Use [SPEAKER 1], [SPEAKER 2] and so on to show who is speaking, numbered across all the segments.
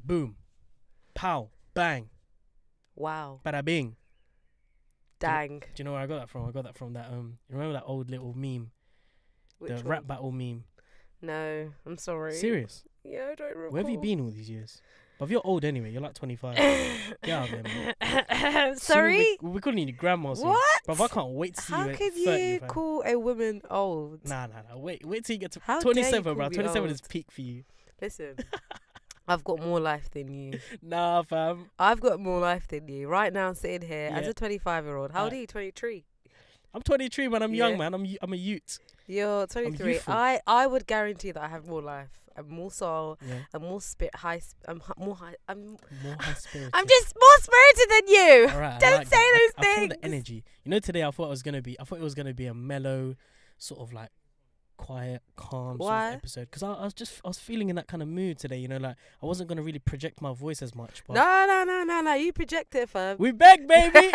[SPEAKER 1] boom, pow, bang,
[SPEAKER 2] Wow.
[SPEAKER 1] bada bing.
[SPEAKER 2] Dang.
[SPEAKER 1] Do you know where I got that from? I got that from that you remember that old little meme,
[SPEAKER 2] Which
[SPEAKER 1] the
[SPEAKER 2] one?
[SPEAKER 1] rap battle meme.
[SPEAKER 2] No, I'm sorry.
[SPEAKER 1] Serious?
[SPEAKER 2] Yeah, I don't recall.
[SPEAKER 1] Where have you been all these years? But you're old anyway. You're like 25. Get out of here, man.
[SPEAKER 2] Sorry?
[SPEAKER 1] Soon we couldn't need grandma soon.
[SPEAKER 2] What?
[SPEAKER 1] Bruv, I can't wait to see
[SPEAKER 2] How
[SPEAKER 1] you at
[SPEAKER 2] can
[SPEAKER 1] 30,
[SPEAKER 2] you
[SPEAKER 1] fam.
[SPEAKER 2] call a woman old?
[SPEAKER 1] Nah. Wait till you get to
[SPEAKER 2] How dare you
[SPEAKER 1] 27,
[SPEAKER 2] call
[SPEAKER 1] bro.
[SPEAKER 2] me
[SPEAKER 1] 27 is
[SPEAKER 2] old?
[SPEAKER 1] peak for you.
[SPEAKER 2] Listen, I've got more life than you.
[SPEAKER 1] Nah, fam.
[SPEAKER 2] I've got more life than you. Right now, I'm sitting here as
[SPEAKER 1] Yeah.
[SPEAKER 2] a 25-year-old. How old are you? 23?
[SPEAKER 1] I'm 23, man. I'm
[SPEAKER 2] Yeah.
[SPEAKER 1] young, man. I'm a youth.
[SPEAKER 2] You're 23.
[SPEAKER 1] youthful.
[SPEAKER 2] I would guarantee that I have more life. I'm more soul.
[SPEAKER 1] Yeah.
[SPEAKER 2] I'm more more high. I'm
[SPEAKER 1] More high spirited.
[SPEAKER 2] I'm just more spirited than you.
[SPEAKER 1] Alright,
[SPEAKER 2] Don't
[SPEAKER 1] I like
[SPEAKER 2] say
[SPEAKER 1] that.
[SPEAKER 2] those
[SPEAKER 1] I feel
[SPEAKER 2] things.
[SPEAKER 1] the energy. You know, today I thought it was gonna be a mellow, sort of like quiet, calm sort
[SPEAKER 2] Why?
[SPEAKER 1] of episode. Because I was feeling in that kind of mood today. You know, like I wasn't gonna really project my voice as much. But
[SPEAKER 2] No. You project it, fam.
[SPEAKER 1] we back, baby.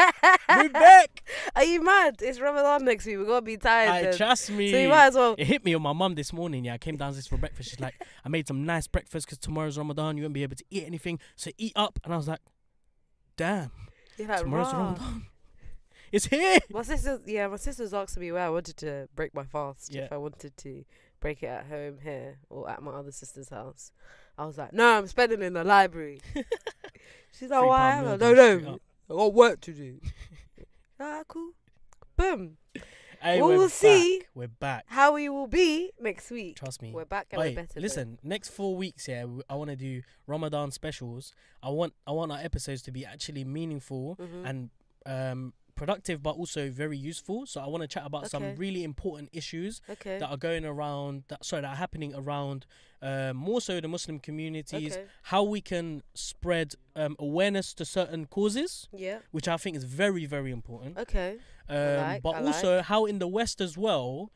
[SPEAKER 1] We back.
[SPEAKER 2] Are you mad? It's Ramadan next week. We're gonna be tired. then.
[SPEAKER 1] Trust me.
[SPEAKER 2] So you might as well.
[SPEAKER 1] It hit me on my mum this morning. Yeah, I came downstairs for breakfast. She's like, I made some nice breakfast because tomorrow's Ramadan. You won't be able to eat anything, so eat up. And I was like, damn,
[SPEAKER 2] You're like,
[SPEAKER 1] tomorrow's
[SPEAKER 2] "Rah."
[SPEAKER 1] Ramadan. It's here.
[SPEAKER 2] My sister's asking me where I wanted to break my fast.
[SPEAKER 1] Yeah.
[SPEAKER 2] If I wanted to break it at home here or at my other sister's house. I was like, no, I'm spending it in the library. She's like,
[SPEAKER 1] £3
[SPEAKER 2] why? I'm
[SPEAKER 1] meal
[SPEAKER 2] like,
[SPEAKER 1] deal straight
[SPEAKER 2] no,
[SPEAKER 1] up.
[SPEAKER 2] I got work to do. Cool. Boom.
[SPEAKER 1] Hey,
[SPEAKER 2] We'll
[SPEAKER 1] we're
[SPEAKER 2] see.
[SPEAKER 1] back. We're back.
[SPEAKER 2] How we will be next week.
[SPEAKER 1] Trust me.
[SPEAKER 2] We're back and we're
[SPEAKER 1] Wait,
[SPEAKER 2] better.
[SPEAKER 1] listen. Next 4 weeks, yeah, I want to do Ramadan specials. I want our episodes to be actually meaningful
[SPEAKER 2] Mm-hmm.
[SPEAKER 1] and productive, but also very useful. So I want to chat about some
[SPEAKER 2] Okay.
[SPEAKER 1] really important issues
[SPEAKER 2] Okay.
[SPEAKER 1] that are going around. That are happening around more so the Muslim communities.
[SPEAKER 2] Okay.
[SPEAKER 1] How we can spread awareness to certain causes,
[SPEAKER 2] Yeah.
[SPEAKER 1] which I think is very, very important.
[SPEAKER 2] Okay.
[SPEAKER 1] But
[SPEAKER 2] I
[SPEAKER 1] also how in the West as well,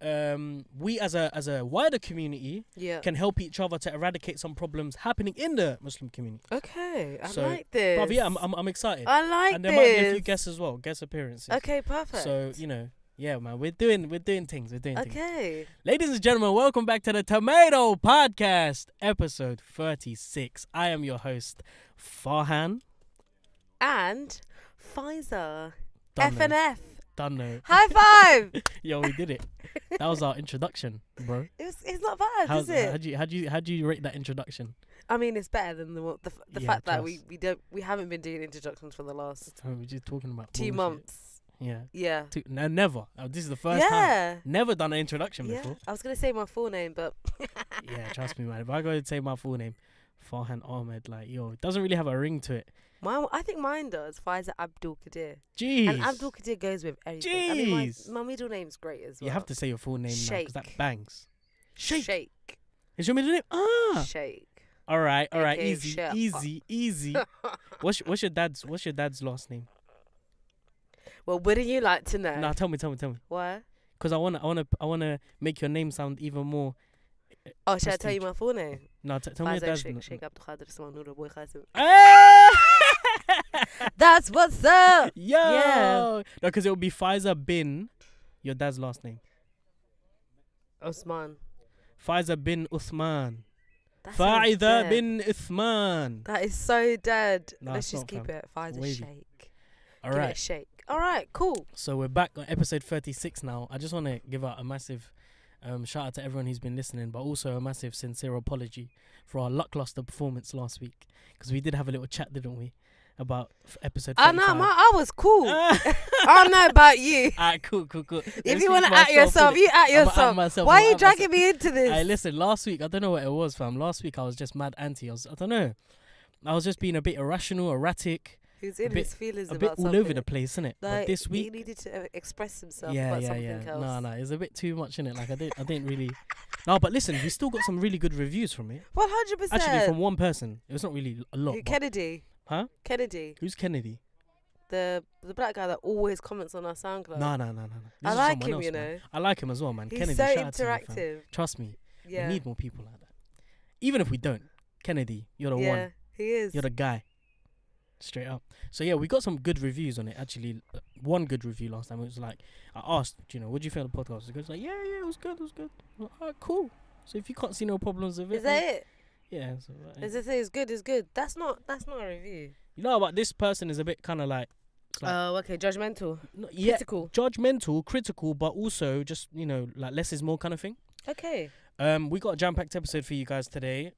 [SPEAKER 1] we as a wider community
[SPEAKER 2] Yeah.
[SPEAKER 1] can help each other to eradicate some problems happening in the Muslim community.
[SPEAKER 2] Okay. I
[SPEAKER 1] So,
[SPEAKER 2] like this.
[SPEAKER 1] Bruv, yeah, I'm excited.
[SPEAKER 2] I like
[SPEAKER 1] And there
[SPEAKER 2] this.
[SPEAKER 1] might be a few guests as well, guest appearances.
[SPEAKER 2] Okay, perfect.
[SPEAKER 1] So, you know, yeah, man, we're doing things. We're doing things.
[SPEAKER 2] Okay.
[SPEAKER 1] Ladies and gentlemen, welcome back to the Tomato Podcast, episode 36. I am your host, Farhan.
[SPEAKER 2] And Pfizer.
[SPEAKER 1] Done though.
[SPEAKER 2] FNF.
[SPEAKER 1] Done though.
[SPEAKER 2] High five.
[SPEAKER 1] Yo, we did it. That was our introduction, bro.
[SPEAKER 2] It's not bad, is it?
[SPEAKER 1] How'd you rate that introduction?
[SPEAKER 2] I mean, it's better than the
[SPEAKER 1] Yeah,
[SPEAKER 2] fact that
[SPEAKER 1] trust.
[SPEAKER 2] we haven't been doing introductions for the last
[SPEAKER 1] We're just talking about
[SPEAKER 2] 2
[SPEAKER 1] bullshit.
[SPEAKER 2] months.
[SPEAKER 1] Yeah.
[SPEAKER 2] Yeah.
[SPEAKER 1] No, never. This is the first time.
[SPEAKER 2] Yeah.
[SPEAKER 1] Never done an introduction
[SPEAKER 2] Yeah.
[SPEAKER 1] before.
[SPEAKER 2] I was gonna say my full name, but
[SPEAKER 1] Yeah, trust me, man. If I go and say my full name, Farhan Ahmed, like, yo, it doesn't really have a ring to it.
[SPEAKER 2] I think mine does. Pfizer Abdul Qadir.
[SPEAKER 1] Jeez.
[SPEAKER 2] And Abdul Qadir goes with everything. I mean,
[SPEAKER 1] Jeez.
[SPEAKER 2] my middle name's great as well.
[SPEAKER 1] You have to say your full name now because that
[SPEAKER 2] Shake.
[SPEAKER 1] bangs. Shake.
[SPEAKER 2] Shake.
[SPEAKER 1] Is your middle name? Ah.
[SPEAKER 2] Shake.
[SPEAKER 1] All right.
[SPEAKER 2] AKA
[SPEAKER 1] Easy,
[SPEAKER 2] Shep.
[SPEAKER 1] easy. What's your dad's last name?
[SPEAKER 2] Well, wouldn't you like to know?
[SPEAKER 1] Nah, tell me.
[SPEAKER 2] Why?
[SPEAKER 1] Because I wanna make your name sound even more.
[SPEAKER 2] Oh, should I tell you
[SPEAKER 1] prestige.
[SPEAKER 2] my full name?
[SPEAKER 1] No, tell me your
[SPEAKER 2] Pfizer
[SPEAKER 1] dad's
[SPEAKER 2] Shake.
[SPEAKER 1] name.
[SPEAKER 2] Shake Abdul Qadir Ismail Nur Boy Qasim.
[SPEAKER 1] Ah!
[SPEAKER 2] That's what's up.
[SPEAKER 1] Yo.
[SPEAKER 2] Yeah.
[SPEAKER 1] No, because it would be Pfizer bin, your dad's last name.
[SPEAKER 2] Osman.
[SPEAKER 1] Pfizer bin Uthman.
[SPEAKER 2] That sounds
[SPEAKER 1] Pfizer
[SPEAKER 2] dead.
[SPEAKER 1] bin Uthman.
[SPEAKER 2] That is so dead.
[SPEAKER 1] Nah,
[SPEAKER 2] Let's
[SPEAKER 1] it's
[SPEAKER 2] just
[SPEAKER 1] not,
[SPEAKER 2] keep
[SPEAKER 1] fam.
[SPEAKER 2] it. Pfizer
[SPEAKER 1] Wavy.
[SPEAKER 2] Shake.
[SPEAKER 1] All
[SPEAKER 2] Give it a
[SPEAKER 1] right.
[SPEAKER 2] shake. All right, cool.
[SPEAKER 1] So we're back on episode 36 now. I just want to give out a massive shout out to everyone who's been listening, but also a massive sincere apology for our lackluster performance last week, because we did have a little chat, didn't we, about episode 35.
[SPEAKER 2] I know, I was cool. I don't know about you.
[SPEAKER 1] Alright, cool.
[SPEAKER 2] If you want to at yourself, you at yourself. Why are you dragging me into this?
[SPEAKER 1] Hey, listen, last week, I don't know what it was, fam. Last week, I was just mad anti. I don't know. I was just being a bit irrational, erratic,
[SPEAKER 2] He's in
[SPEAKER 1] bit-
[SPEAKER 2] his feelings
[SPEAKER 1] a
[SPEAKER 2] about
[SPEAKER 1] bit all
[SPEAKER 2] something.
[SPEAKER 1] over the place, innit? But
[SPEAKER 2] Like,
[SPEAKER 1] this
[SPEAKER 2] he
[SPEAKER 1] week,
[SPEAKER 2] needed to express himself
[SPEAKER 1] yeah.
[SPEAKER 2] about something else.
[SPEAKER 1] No, it's a bit too much, innit? Like, I didn't really. No, but listen, we still got some really good reviews from it.
[SPEAKER 2] 100%.
[SPEAKER 1] Actually, from one person. It was not really a lot. but-
[SPEAKER 2] Kennedy.
[SPEAKER 1] Huh?
[SPEAKER 2] Kennedy.
[SPEAKER 1] Who's Kennedy?
[SPEAKER 2] The black guy that always comments on our SoundCloud.
[SPEAKER 1] No.
[SPEAKER 2] I like him, you
[SPEAKER 1] man.
[SPEAKER 2] know.
[SPEAKER 1] I like him as well, man.
[SPEAKER 2] He's
[SPEAKER 1] Kennedy,
[SPEAKER 2] so
[SPEAKER 1] shout out to you, fam.
[SPEAKER 2] interactive.
[SPEAKER 1] Trust me,
[SPEAKER 2] Yeah.
[SPEAKER 1] we need more people like that. Even if we don't, Kennedy, you're the one.
[SPEAKER 2] He is.
[SPEAKER 1] You're the guy. Straight up. So yeah, we got some good reviews on it. Actually, one good review last time. It was like, I asked, what do you feel of the podcast? It was like, yeah, it was good. I'm like, alright, cool. So if you can't see no problems with it,
[SPEAKER 2] Is that it?
[SPEAKER 1] Yeah. So,
[SPEAKER 2] As I say, it's good. It's good. That's not a review.
[SPEAKER 1] you know, but this person is a bit kind of like. It's like
[SPEAKER 2] Oh, okay. Judgmental.
[SPEAKER 1] yeah,
[SPEAKER 2] Critical.
[SPEAKER 1] judgmental, critical, but also just like less is more kind of thing.
[SPEAKER 2] Okay.
[SPEAKER 1] We got a jam-packed episode for you guys today.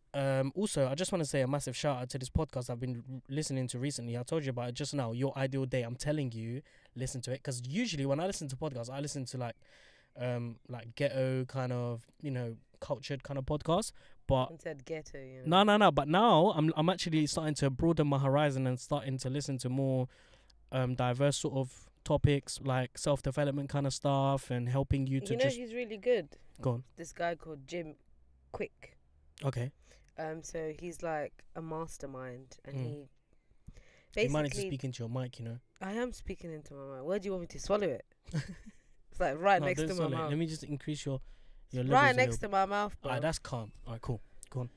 [SPEAKER 1] Also, I just want to say a massive shout out to this podcast I've been listening to recently. I told you about it just now. Your Ideal Day. I'm telling you, listen to it, because usually when I listen to podcasts, I listen to like ghetto kind of cultured kind of podcasts. But
[SPEAKER 2] Instead ghetto. You know.
[SPEAKER 1] no. But now I'm actually starting to broaden my horizon and starting to listen to more diverse sort of topics like self-development kind of stuff and helping you to just
[SPEAKER 2] he's really good.
[SPEAKER 1] go on.
[SPEAKER 2] This guy called Jim Quick.
[SPEAKER 1] Okay.
[SPEAKER 2] So he's like a mastermind, and he
[SPEAKER 1] You
[SPEAKER 2] basically.
[SPEAKER 1] might need to speak into your mic,
[SPEAKER 2] I am speaking into my mind. Where do you want me to swallow it? It's like right
[SPEAKER 1] No,
[SPEAKER 2] next
[SPEAKER 1] don't
[SPEAKER 2] to my
[SPEAKER 1] swallow it.
[SPEAKER 2] mouth.
[SPEAKER 1] Let me just increase your levels
[SPEAKER 2] Right
[SPEAKER 1] a
[SPEAKER 2] next
[SPEAKER 1] little
[SPEAKER 2] to my mouth, bro.
[SPEAKER 1] Alright, that's calm. Alright, cool. Go on.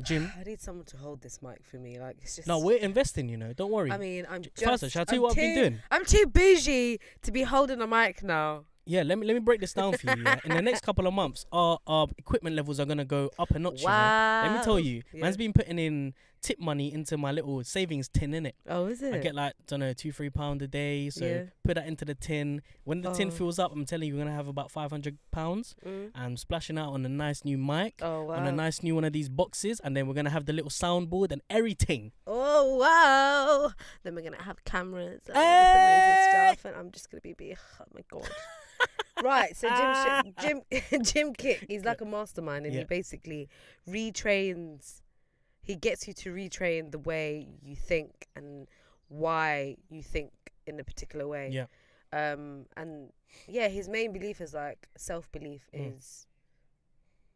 [SPEAKER 1] Jim.
[SPEAKER 2] I need someone to hold this mic for me. Like it's just.
[SPEAKER 1] No, we're investing, Don't worry.
[SPEAKER 2] I mean, I'm
[SPEAKER 1] Faster,
[SPEAKER 2] just.
[SPEAKER 1] shall I tell you what I've been doing?
[SPEAKER 2] I'm too bougie to be holding a mic now.
[SPEAKER 1] Yeah, let me break this down for you. Yeah? In the next couple of months, our equipment levels are gonna go up a notch.
[SPEAKER 2] Wow.
[SPEAKER 1] Let me tell you,
[SPEAKER 2] Yeah.
[SPEAKER 1] man's been putting in tip money into my little savings tin, innit?
[SPEAKER 2] Oh, is it?
[SPEAKER 1] I get like, don't know, £2-3 a day. So
[SPEAKER 2] Yeah.
[SPEAKER 1] put that into the tin. When the tin
[SPEAKER 2] Oh.
[SPEAKER 1] fills up, I'm telling you, we're gonna have about £500.
[SPEAKER 2] Mm.
[SPEAKER 1] I'm splashing out on a nice new mic,
[SPEAKER 2] Oh wow.
[SPEAKER 1] on a nice new one of these boxes, and then we're gonna have the little soundboard and everything.
[SPEAKER 2] Oh wow. Then we're gonna have cameras and all
[SPEAKER 1] Hey!
[SPEAKER 2] this amazing stuff, and I'm just gonna be oh my god. Right, so Jim Kick, he's like a mastermind, and
[SPEAKER 1] Yeah.
[SPEAKER 2] he basically retrains. He gets you to retrain the way you think and why you think in a particular way.
[SPEAKER 1] Yeah.
[SPEAKER 2] And yeah, his main belief is like self-belief
[SPEAKER 1] Mm.
[SPEAKER 2] is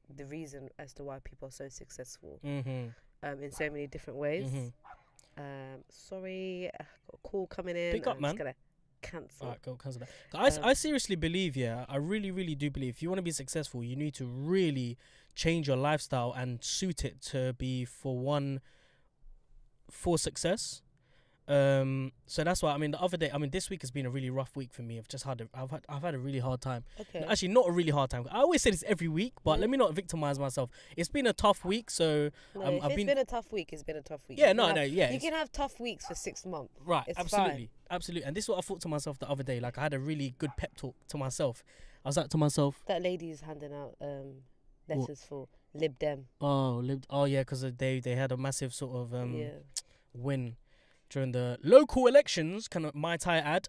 [SPEAKER 2] the reason as to why people are so successful.
[SPEAKER 1] Mm-hmm.
[SPEAKER 2] In so many different ways.
[SPEAKER 1] Mm-hmm.
[SPEAKER 2] Sorry, I got a call coming in.
[SPEAKER 1] Pick up,
[SPEAKER 2] I'm
[SPEAKER 1] man.
[SPEAKER 2] just gonna cancel.
[SPEAKER 1] Alright, go cancel that. I seriously believe, I really, really do believe if you want to be successful, you need to really change your lifestyle and suit it to be for success. So that's why the other day, this week has been a really rough week for me. I've had a really hard time.
[SPEAKER 2] Okay.
[SPEAKER 1] Actually, not a really hard time. I always say this every week, but
[SPEAKER 2] Mm.
[SPEAKER 1] let me not victimize myself. It's been a tough week, so
[SPEAKER 2] No,
[SPEAKER 1] I've
[SPEAKER 2] if it's been a tough week. It's been a tough week.
[SPEAKER 1] yeah,
[SPEAKER 2] You
[SPEAKER 1] no,
[SPEAKER 2] can
[SPEAKER 1] no,
[SPEAKER 2] have-
[SPEAKER 1] yeah,
[SPEAKER 2] You
[SPEAKER 1] it's-
[SPEAKER 2] can have tough weeks for 6 months.
[SPEAKER 1] right,
[SPEAKER 2] it's
[SPEAKER 1] absolutely, absolutely. And this is what I thought to myself the other day. Like I had a really good pep talk to myself. I was like to myself,
[SPEAKER 2] That lady's handing out letters for Lib Dem.
[SPEAKER 1] oh yeah, because they had a massive sort of
[SPEAKER 2] Yeah.
[SPEAKER 1] win during the local elections. Might I add,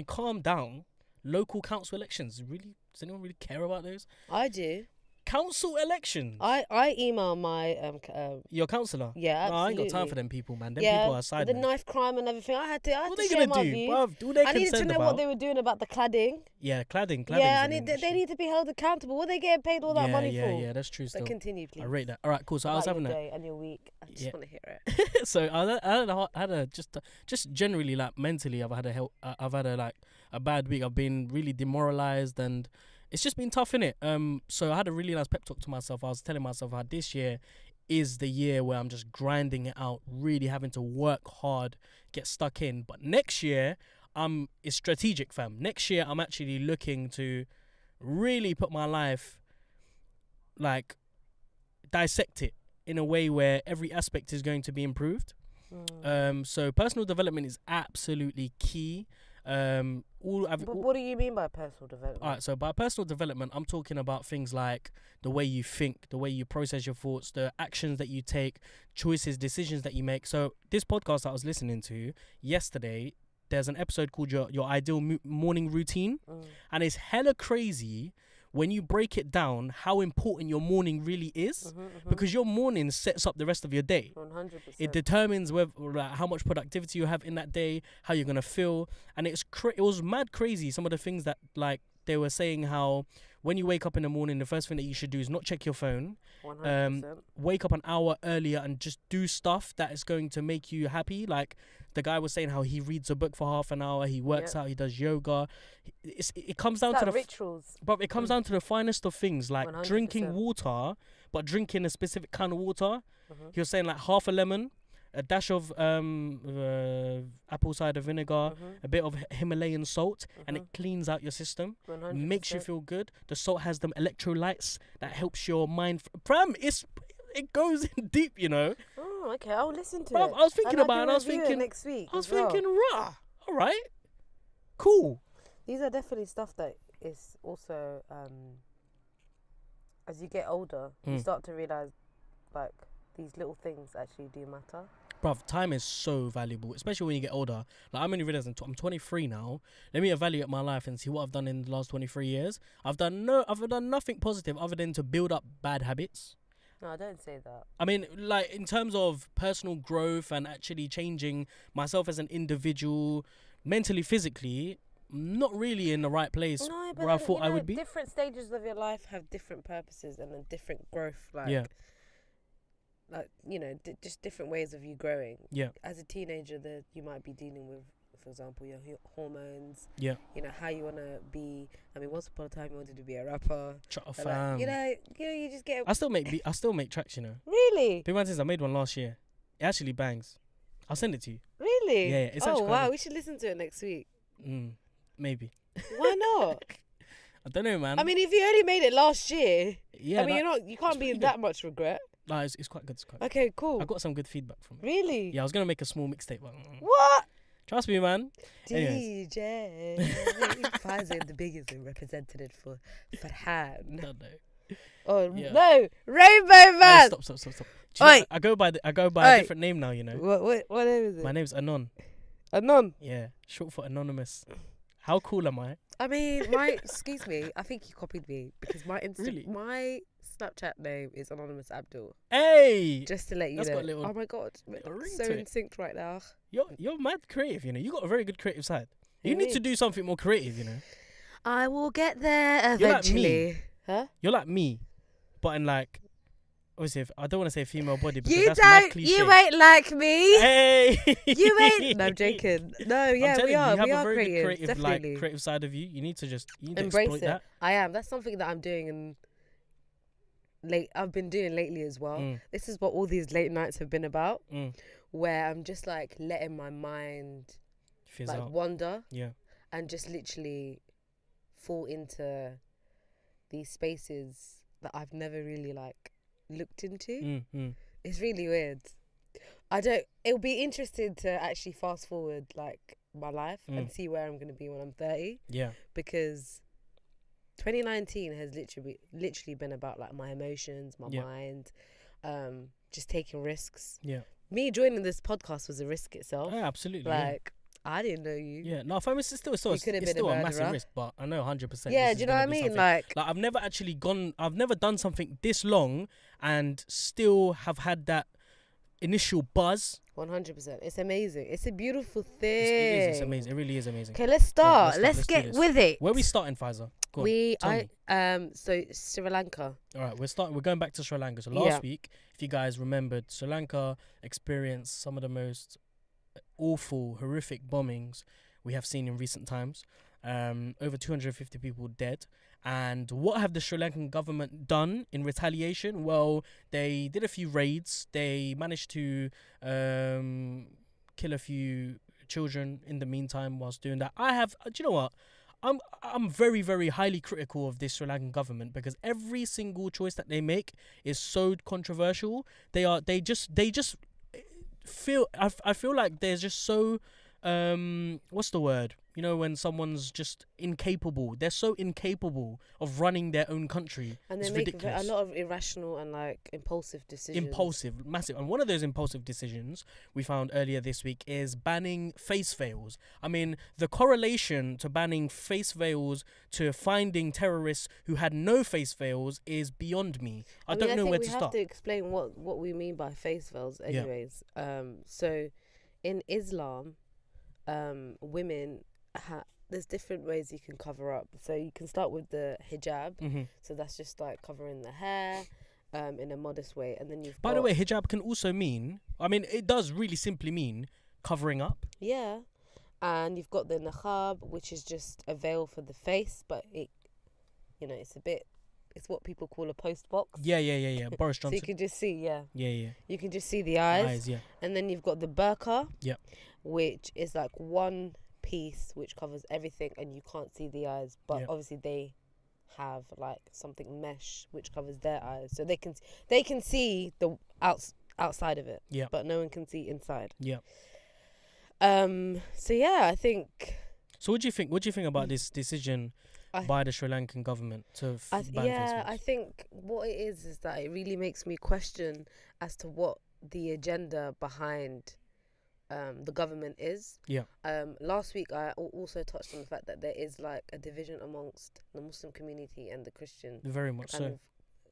[SPEAKER 1] calm down. Local council elections. Really, does anyone really care about those?
[SPEAKER 2] I do.
[SPEAKER 1] Council elections.
[SPEAKER 2] I email my
[SPEAKER 1] Your councillor.
[SPEAKER 2] yeah,
[SPEAKER 1] No, I ain't got time
[SPEAKER 2] absolutely.
[SPEAKER 1] for them people, man. Them
[SPEAKER 2] Yeah,
[SPEAKER 1] people are
[SPEAKER 2] with
[SPEAKER 1] side.
[SPEAKER 2] the knife crime and everything. I had to
[SPEAKER 1] What are they
[SPEAKER 2] share
[SPEAKER 1] gonna
[SPEAKER 2] my
[SPEAKER 1] do,
[SPEAKER 2] views.
[SPEAKER 1] bruv? Do they
[SPEAKER 2] I needed to
[SPEAKER 1] concerned
[SPEAKER 2] know
[SPEAKER 1] about?
[SPEAKER 2] what they were doing about the cladding.
[SPEAKER 1] Yeah, cladding.
[SPEAKER 2] Yeah, they need to be held accountable. What are they getting paid all that money for?
[SPEAKER 1] Yeah, that's true. Still,
[SPEAKER 2] But continue, please.
[SPEAKER 1] I rate that. All right, cool. So I was
[SPEAKER 2] About
[SPEAKER 1] having
[SPEAKER 2] your
[SPEAKER 1] that.
[SPEAKER 2] day and your week. I just
[SPEAKER 1] Yeah.
[SPEAKER 2] want to hear it.
[SPEAKER 1] So I had a just generally like mentally I've had a bad week. I've been really demoralized and it's just been tough, innit? So I had a really nice pep talk to myself. I was telling myself how this year is the year where I'm just grinding it out, really having to work hard, get stuck in. But next year it's strategic, fam. Next year I'm actually looking to really put my life, like, dissect it in a way where every aspect is going to be improved. So personal development is absolutely key.
[SPEAKER 2] But what do you mean by personal development?
[SPEAKER 1] All right, so by personal development, I'm talking about things like the way you think, the way you process your thoughts, the actions that you take, choices, decisions that you make. So this podcast that I was listening to yesterday, there's an episode called Your Ideal Morning Routine, and it's hella crazy when you break it down how important your morning really is, because your morning sets up the rest of your day.
[SPEAKER 2] 100%.
[SPEAKER 1] It determines how much productivity you have in that day, how you're gonna feel, and it was mad crazy. Some of the things that like they were saying, how when you wake up in the morning, the first thing that you should do is not check your phone.
[SPEAKER 2] 100%.
[SPEAKER 1] Wake up an hour earlier and just do stuff that is going to make you happy. Like the guy was saying, how he reads a book for half an hour, he works out, he does yoga. It comes down to the
[SPEAKER 2] rituals.
[SPEAKER 1] But it comes down to the finest of things, like
[SPEAKER 2] 100%.
[SPEAKER 1] drinking water, but drinking a specific kind of water. He was saying like half a lemon, a dash of apple cider vinegar, a bit of Himalayan salt, and it cleans out your system,
[SPEAKER 2] 100%.
[SPEAKER 1] makes you feel good. The salt has them electrolytes that helps your mind. Pram, it goes in deep, you know.
[SPEAKER 2] Oh, okay. I'll listen to
[SPEAKER 1] Bruv,
[SPEAKER 2] it.
[SPEAKER 1] I was thinking
[SPEAKER 2] And
[SPEAKER 1] about it, and I was
[SPEAKER 2] can review it
[SPEAKER 1] thinking,
[SPEAKER 2] next week.
[SPEAKER 1] I was
[SPEAKER 2] as well.
[SPEAKER 1] thinking, rah, all right, cool.
[SPEAKER 2] These are definitely stuff that is also, as you get older, you start to realize, like, these little things actually do matter.
[SPEAKER 1] Bruv, time is so valuable, especially when you get older. Like, I'm only realizing I'm 23 now. Let me evaluate my life and see what I've done in the last 23 years. I've done nothing positive other than to build up bad habits.
[SPEAKER 2] No, don't say that.
[SPEAKER 1] I mean, like, in terms of personal growth and actually changing myself as an individual, mentally, physically, not really in the right place
[SPEAKER 2] No, but
[SPEAKER 1] where I thought I would be.
[SPEAKER 2] Different stages of your life have different purposes and a different growth. Like,
[SPEAKER 1] Yeah.
[SPEAKER 2] Like, you know, just different ways of you growing.
[SPEAKER 1] Yeah.
[SPEAKER 2] As a teenager, you might be dealing with, for example, your hormones.
[SPEAKER 1] Yeah.
[SPEAKER 2] You know, how you want to be. I mean, once upon a time, you wanted to be a rapper.
[SPEAKER 1] Fam.
[SPEAKER 2] Like, you just get.
[SPEAKER 1] I still make tracks, you know.
[SPEAKER 2] Really?
[SPEAKER 1] Big man says I made one last year. It actually bangs. I'll send it to you.
[SPEAKER 2] Really?
[SPEAKER 1] Yeah, it's
[SPEAKER 2] oh,
[SPEAKER 1] actually
[SPEAKER 2] wow.
[SPEAKER 1] quite
[SPEAKER 2] We should listen to it next week.
[SPEAKER 1] Maybe.
[SPEAKER 2] Why not?
[SPEAKER 1] I don't know, man.
[SPEAKER 2] I mean, if you only made it last year,
[SPEAKER 1] yeah.
[SPEAKER 2] I mean, you can't be in that much regret.
[SPEAKER 1] No, it's quite good. It's quite good.
[SPEAKER 2] Okay, cool.
[SPEAKER 1] I got some good feedback from it.
[SPEAKER 2] Really?
[SPEAKER 1] Yeah, I was gonna make a small mixtape, but
[SPEAKER 2] What?
[SPEAKER 1] trust me, man.
[SPEAKER 2] DJ Pfizer, the biggest representative for Farhan.
[SPEAKER 1] Don't know.
[SPEAKER 2] Oh
[SPEAKER 1] Yeah.
[SPEAKER 2] no, Rainbow Man.
[SPEAKER 1] Stop. Do you know,
[SPEAKER 2] Oi.
[SPEAKER 1] I go by
[SPEAKER 2] Oi.
[SPEAKER 1] a different name now. You know.
[SPEAKER 2] What name is it?
[SPEAKER 1] My name's Anon.
[SPEAKER 2] Anon.
[SPEAKER 1] Yeah, short for anonymous. How cool am I?
[SPEAKER 2] I mean, excuse me. I think you copied me because my
[SPEAKER 1] Really?
[SPEAKER 2] my Snapchat name is Anonymous Abdul.
[SPEAKER 1] Hey,
[SPEAKER 2] Just to let you
[SPEAKER 1] That's
[SPEAKER 2] know.
[SPEAKER 1] got a little-
[SPEAKER 2] Oh my god,
[SPEAKER 1] little ring
[SPEAKER 2] so
[SPEAKER 1] to
[SPEAKER 2] in
[SPEAKER 1] it.
[SPEAKER 2] sync right now.
[SPEAKER 1] you're mad creative. You know, you got a very good creative side. You
[SPEAKER 2] You
[SPEAKER 1] need
[SPEAKER 2] mean?
[SPEAKER 1] to do something more creative. You know,
[SPEAKER 2] I will get there
[SPEAKER 1] You're like me.
[SPEAKER 2] eventually. Huh?
[SPEAKER 1] you're like me, but in like, obviously, I don't want to say female body because
[SPEAKER 2] You
[SPEAKER 1] that's mad
[SPEAKER 2] don't.
[SPEAKER 1] cliche.
[SPEAKER 2] You ain't like me.
[SPEAKER 1] Hey,
[SPEAKER 2] You ain't. No, I'm joking. No, yeah,
[SPEAKER 1] I'm
[SPEAKER 2] we are.
[SPEAKER 1] You have
[SPEAKER 2] We
[SPEAKER 1] a
[SPEAKER 2] are
[SPEAKER 1] very good
[SPEAKER 2] creative. Definitely.
[SPEAKER 1] like creative side of you. You need to
[SPEAKER 2] Embrace
[SPEAKER 1] exploit
[SPEAKER 2] it.
[SPEAKER 1] that.
[SPEAKER 2] I am. That's something that I'm doing I've been doing lately as well.
[SPEAKER 1] Mm,
[SPEAKER 2] This is what all these late nights have been about,
[SPEAKER 1] mm.
[SPEAKER 2] where I'm just like letting my mind
[SPEAKER 1] Fizz
[SPEAKER 2] like
[SPEAKER 1] out.
[SPEAKER 2] wander
[SPEAKER 1] Yeah.
[SPEAKER 2] and just literally fall into these spaces that I've never really like looked into. It's really weird. It'll be interesting to actually fast forward like my life and see where I'm going to be when I'm 30,
[SPEAKER 1] Yeah.
[SPEAKER 2] because 2019 has literally been about like my emotions, my mind, just taking risks.
[SPEAKER 1] Yeah.
[SPEAKER 2] Me joining this podcast was a risk itself.
[SPEAKER 1] Yeah, absolutely.
[SPEAKER 2] Like, I didn't know you.
[SPEAKER 1] Yeah. No, fam, it's still
[SPEAKER 2] You could have
[SPEAKER 1] it's
[SPEAKER 2] been a
[SPEAKER 1] still a massive
[SPEAKER 2] murderer.
[SPEAKER 1] risk, but I know 100%.
[SPEAKER 2] Yeah,
[SPEAKER 1] this
[SPEAKER 2] do
[SPEAKER 1] is
[SPEAKER 2] you know what
[SPEAKER 1] gonna
[SPEAKER 2] I
[SPEAKER 1] be
[SPEAKER 2] mean?
[SPEAKER 1] something.
[SPEAKER 2] Like,
[SPEAKER 1] I've never done something this long and still have had that initial buzz.
[SPEAKER 2] 100%. It's amazing. It's a beautiful thing.
[SPEAKER 1] It's amazing. It really is amazing.
[SPEAKER 2] Okay, let's start.
[SPEAKER 1] let's
[SPEAKER 2] Let's
[SPEAKER 1] do
[SPEAKER 2] get
[SPEAKER 1] this.
[SPEAKER 2] with it.
[SPEAKER 1] Where we starting, Pfizer? Go on,
[SPEAKER 2] So Sri Lanka.
[SPEAKER 1] All right, we're going back to Sri Lanka. So
[SPEAKER 2] Yeah.
[SPEAKER 1] last week, if you guys remembered, Sri Lanka experienced some of the most awful, horrific bombings we have seen in recent times. Over 250 people dead. And what have the Sri Lankan government done in retaliation? Well, they did a few raids. They managed to kill a few children in the meantime whilst doing that. Do you know what? I'm very, very highly critical of this Sri Lankan government because every single choice that they make is so controversial. I feel like they're just so what's the word? You know, when someone's just incapable. They're so incapable of running their own country.
[SPEAKER 2] And they
[SPEAKER 1] it's
[SPEAKER 2] make
[SPEAKER 1] ridiculous.
[SPEAKER 2] a lot of irrational and like impulsive decisions.
[SPEAKER 1] Impulsive, massive. And one of those impulsive decisions we found earlier this week is banning face veils. I mean, the correlation to banning face veils to finding terrorists who had no face veils is beyond me. I don't know where to
[SPEAKER 2] We have
[SPEAKER 1] start.
[SPEAKER 2] to explain what we mean by face veils anyways. So in Islam, women there's different ways you can cover up. So you can start with the hijab.
[SPEAKER 1] Mm-hmm.
[SPEAKER 2] So that's just like covering the hair in a modest way. And then you've
[SPEAKER 1] By the way, hijab can also mean, I mean, it does really simply mean covering up.
[SPEAKER 2] Yeah. And you've got the niqab, which is just a veil for the face, but it's what people call a post box.
[SPEAKER 1] Yeah. Boris
[SPEAKER 2] So
[SPEAKER 1] Johnson.
[SPEAKER 2] you can just see,
[SPEAKER 1] Yeah.
[SPEAKER 2] you can just see the eyes.
[SPEAKER 1] Eyes, yeah.
[SPEAKER 2] And then you've got the burqa,
[SPEAKER 1] Yep.
[SPEAKER 2] which is like one piece which covers everything and you can't see the eyes, but
[SPEAKER 1] Yep.
[SPEAKER 2] obviously they have like something mesh which covers their eyes, so they can see the outside of it,
[SPEAKER 1] Yeah.
[SPEAKER 2] but no one can see inside.
[SPEAKER 1] Yeah.
[SPEAKER 2] So yeah, I think.
[SPEAKER 1] So what do you think? What do you think about this decision by the Sri Lankan government to ban face masks?
[SPEAKER 2] I think what it is that it really makes me question as to what the agenda behind the government is.
[SPEAKER 1] Yeah.
[SPEAKER 2] Last week I also touched on the fact that there is like a division amongst the Muslim community and the Christian
[SPEAKER 1] Very much
[SPEAKER 2] kind
[SPEAKER 1] so.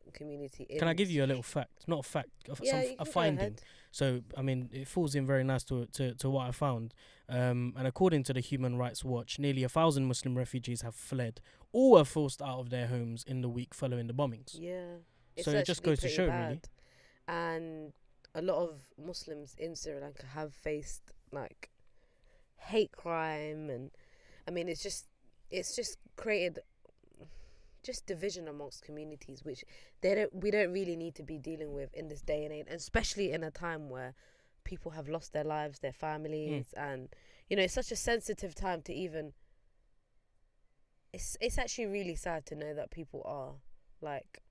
[SPEAKER 2] of community.
[SPEAKER 1] Can I give you a little fact? Not a fact, a finding. So, I mean, it falls in very nice to what I found. And according to the Human Rights Watch, nearly 1,000 Muslim refugees have fled or were forced out of their homes in the week following the bombings.
[SPEAKER 2] Yeah.
[SPEAKER 1] So it just goes to show, really.
[SPEAKER 2] And a lot of Muslims in Sri Lanka have faced like hate crime, and I mean it's just created just division amongst communities, which we don't really need to be dealing with in this day and age, especially in a time where people have lost their lives, their families, and it's such a sensitive time to even. It's actually really sad to know that people are like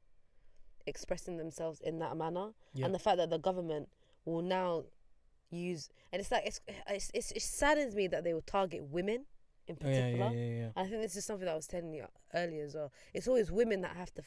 [SPEAKER 2] expressing themselves in that manner, and the fact that the government will now use, and it's like it saddens me that they will target women in particular.
[SPEAKER 1] Yeah.
[SPEAKER 2] I think this is something that I was telling you earlier as well. It's always women that have to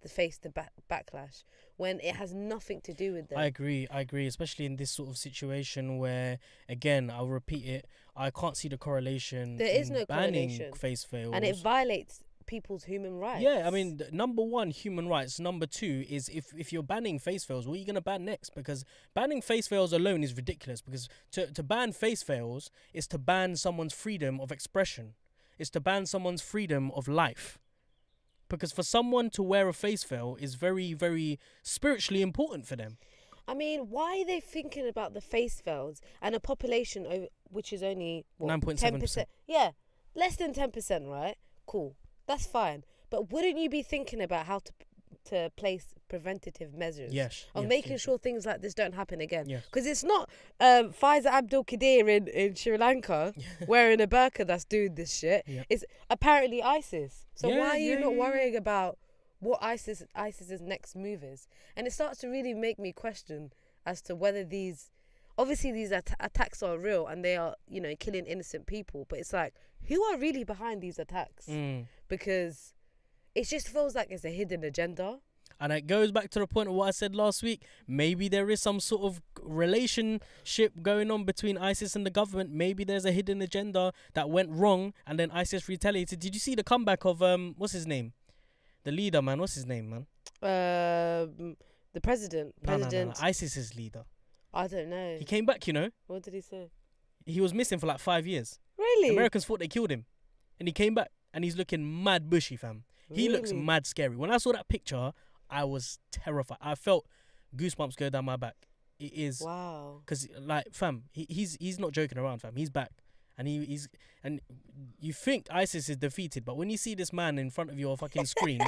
[SPEAKER 2] face the backlash when it has nothing to do with them.
[SPEAKER 1] I agree, especially in this sort of situation where, again, I'll repeat it, I can't see the correlation.
[SPEAKER 2] There is no correlation.
[SPEAKER 1] Face veils.
[SPEAKER 2] And it violates people's human rights.
[SPEAKER 1] Yeah, I mean, number one, human rights. Number two is if you're banning face veils, what are you going to ban next? Because banning face veils alone is ridiculous, because to ban face veils is to ban someone's freedom of expression. It's to ban someone's freedom of life. Because for someone to wear a face veil is very, very spiritually important for them.
[SPEAKER 2] I mean, why are they thinking about the face veils and a population which is only
[SPEAKER 1] 9.7%?
[SPEAKER 2] Yeah, less than 10%, right? Cool. That's fine, but wouldn't you be thinking about how to place preventative measures of making sure things like this don't happen again? Because it's not Faiza Abdul Qadir in Sri Lanka wearing a burqa that's doing this shit. It's apparently ISIS. So why are you not worrying about what ISIS's next move is? And it starts to really make me question as to whether these attacks are real and they are, killing innocent people. But it's like, who are really behind these attacks? Because it just feels like it's a hidden agenda.
[SPEAKER 1] And it goes back to the point of what I said last week. Maybe there is some sort of relationship going on between ISIS and the government. Maybe there's a hidden agenda that went wrong and then ISIS retaliated. Did you see the comeback of, what's his name? The leader, man. What's his name, man?
[SPEAKER 2] The president.
[SPEAKER 1] No. ISIS's leader.
[SPEAKER 2] I don't know.
[SPEAKER 1] He came back,
[SPEAKER 2] What did he say?
[SPEAKER 1] He was missing for like 5 years.
[SPEAKER 2] Really?
[SPEAKER 1] Americans thought they killed him. And he came back and he's looking mad bushy, fam. He looks mad scary. When I saw that picture, I was terrified. I felt goosebumps go down my back. It is.
[SPEAKER 2] Wow.
[SPEAKER 1] Because, like, fam, he's not joking around, fam. He's back. And and you think ISIS is defeated, but when you see this man in front of your fucking screen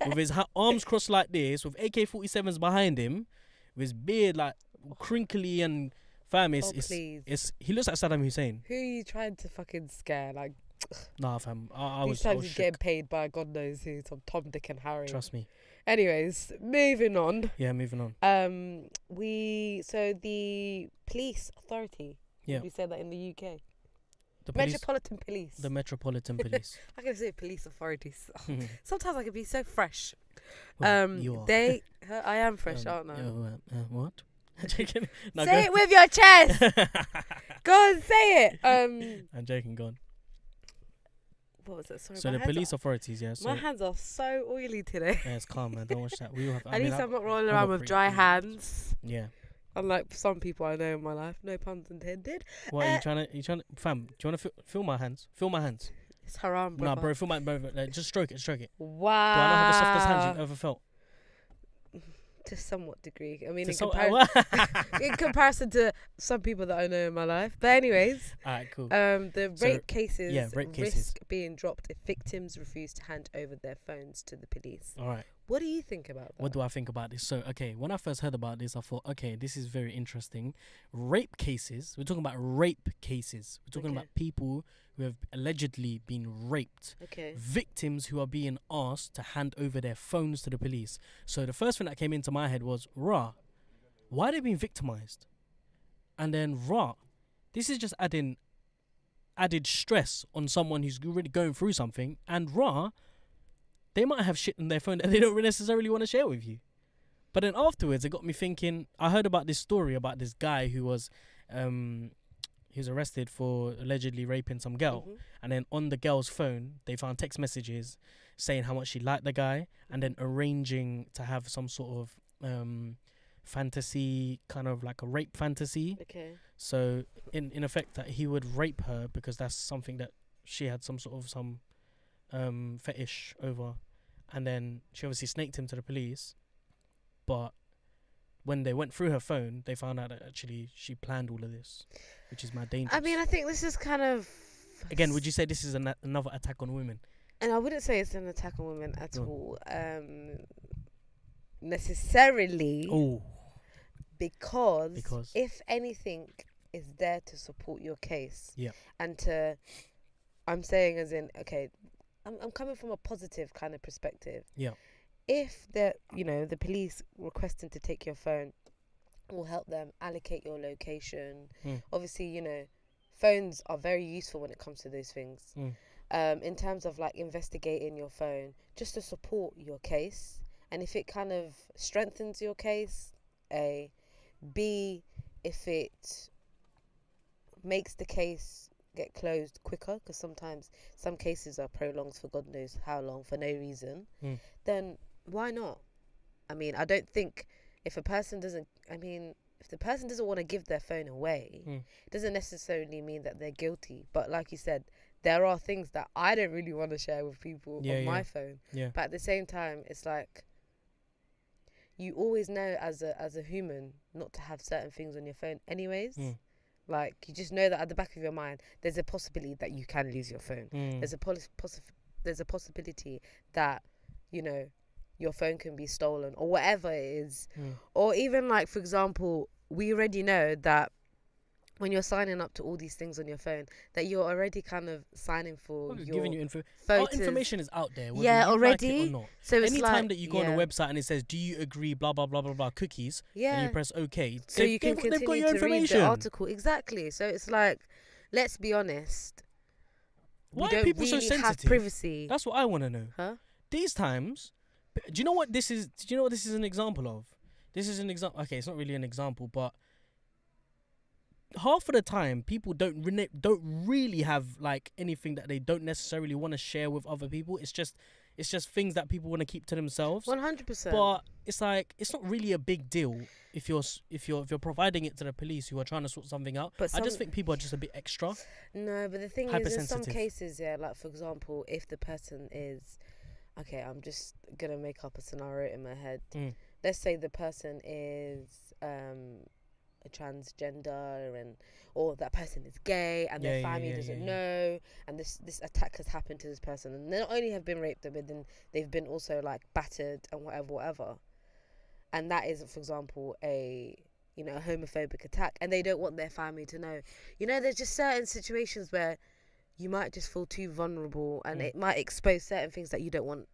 [SPEAKER 1] with his arms crossed like this, with AK-47s behind him, with his beard like crinkly and fam, he looks like Saddam Hussein.
[SPEAKER 2] Who are you trying to fucking scare? Like,
[SPEAKER 1] nah, fam. I
[SPEAKER 2] was he's getting paid by God knows who, some Tom, Dick, and Harry.
[SPEAKER 1] Trust me.
[SPEAKER 2] Anyways, moving on.
[SPEAKER 1] Yeah, moving on.
[SPEAKER 2] So the police authority.
[SPEAKER 1] Yeah.
[SPEAKER 2] We said that in the UK.
[SPEAKER 1] Metropolitan
[SPEAKER 2] Police.
[SPEAKER 1] The Metropolitan Police.
[SPEAKER 2] I can say police authorities. Sometimes I can be so fresh.
[SPEAKER 1] Well, you are.
[SPEAKER 2] I am fresh, aren't I?
[SPEAKER 1] What?
[SPEAKER 2] No, say it with your chest. Go on, say it.
[SPEAKER 1] I'm joking. Go on.
[SPEAKER 2] What was that? Sorry.
[SPEAKER 1] So the police authorities, yeah.
[SPEAKER 2] My hands are so oily today.
[SPEAKER 1] Yeah, it's calm, man. Don't watch that. We all have.
[SPEAKER 2] At least I'm not rolling around with dry hands.
[SPEAKER 1] Yeah.
[SPEAKER 2] Unlike some people I know in my life. No puns intended.
[SPEAKER 1] What are you trying to? Fam, do you want to feel my hands? Feel my hands.
[SPEAKER 2] It's haram, bro.
[SPEAKER 1] Nah, bro. Feel my just stroke it.
[SPEAKER 2] Wow.
[SPEAKER 1] Do I not have the softest hands you've ever felt?
[SPEAKER 2] To somewhat degree. I mean, in comparison to some people that I know in my life. But anyways,
[SPEAKER 1] alright, cool.
[SPEAKER 2] The rape cases
[SPEAKER 1] risk
[SPEAKER 2] being dropped if victims refuse to hand over their phones to the police.
[SPEAKER 1] Alright.
[SPEAKER 2] What do you think about that?
[SPEAKER 1] What do I think about this? So, okay, when I first heard about this, I thought, okay, this is very interesting. Rape cases. We're talking about rape cases. We're talking about people who have allegedly been raped.
[SPEAKER 2] Okay.
[SPEAKER 1] Victims who are being asked to hand over their phones to the police. So the first thing that came into my head was, why are they being victimized? And then, this is just added stress on someone who's really going through something. And they might have shit on their phone that they don't necessarily want to share with you. But then afterwards, it got me thinking. I heard about this story about this guy who was arrested for allegedly raping some girl. And then on the girl's phone, they found text messages saying how much she liked the guy, and then arranging to have some sort of fantasy, kind of like a rape fantasy.
[SPEAKER 2] Okay.
[SPEAKER 1] So in effect, that he would rape her because that's something that she had some sort of fetish over, and then she obviously snaked him to the police. But when they went through her phone, they found out that actually she planned all of this, which is mad dangerous.
[SPEAKER 2] I mean, I think this is kind of...
[SPEAKER 1] Again, would you say this is another attack on women?
[SPEAKER 2] And I wouldn't say it's an attack on women at all. Necessarily.
[SPEAKER 1] Oh.
[SPEAKER 2] Because if anything is there to support your case.
[SPEAKER 1] Yeah.
[SPEAKER 2] And I'm saying as in, okay, I'm coming from a positive kind of perspective.
[SPEAKER 1] Yeah.
[SPEAKER 2] If the police requesting to take your phone will help them allocate your location. Obviously, phones are very useful when it comes to those things. In terms of like investigating your phone, just to support your case. And if it kind of strengthens your case, A. B, if it makes the case get closed quicker, because sometimes some cases are prolonged for God knows how long for no reason, then why not? I mean, I don't think if the person doesn't want to give their phone away, it doesn't necessarily mean that they're guilty. But like you said, there are things that I don't really want to share with people on my phone. Yeah. But at the same time, it's like, you always know as a human not to have certain things on your phone anyways. Like, you just know that at the back of your mind, there's a possibility that you can lose your phone. There's a possibility that, your phone can be stolen or whatever it is. Or even like, for example, we already know that when you're signing up to all these things on your phone, that you're already kind of signing for your
[SPEAKER 1] giving you info.
[SPEAKER 2] Photos.
[SPEAKER 1] Our information is out there.
[SPEAKER 2] Yeah, already.
[SPEAKER 1] Like it or not. So it's anytime that you go on a website and it says, "Do you agree?" Blah blah blah blah blah. Cookies. Yeah. And you press OK.
[SPEAKER 2] So you can continue to read the article. Exactly. So it's like, let's be honest.
[SPEAKER 1] Why are people so sensitive?
[SPEAKER 2] Have privacy.
[SPEAKER 1] That's what I want to know.
[SPEAKER 2] Huh?
[SPEAKER 1] These times, do you know what this is? Do you know what this is an example of? This is an example. Okay, it's not really an example, but half of the time, people don't really have like anything that they don't necessarily want to share with other people. It's just things that people want to keep to themselves.
[SPEAKER 2] 100%.
[SPEAKER 1] But it's like, it's not really a big deal if you're providing it to the police who are trying to sort something out. But I just think people are just a bit extra.
[SPEAKER 2] No, but the thing is, in some cases, like for example, if the person is, okay, I'm just gonna make up a scenario in my head. Let's say the person is a transgender or that person is gay and their family doesn't know, and this attack has happened to this person, and they not only have been raped, but then they've been also like battered and whatever, and that is, for example, a homophobic attack, and they don't want their family to know. There's just certain situations where you might just feel too vulnerable, and it might expose certain things that you don't want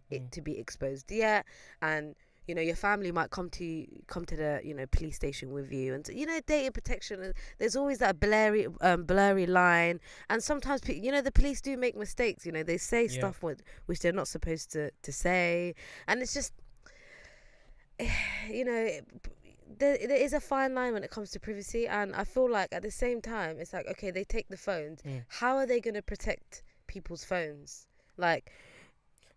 [SPEAKER 2] it to be exposed yet, and your family might come to the police station with you, and data protection. There's always that blurry line, and sometimes the police do make mistakes. They say stuff which they're not supposed to say, and it's just there is a fine line when it comes to privacy, and I feel like at the same time it's like, okay, they take the phones. How are they going to protect people's phones? Like,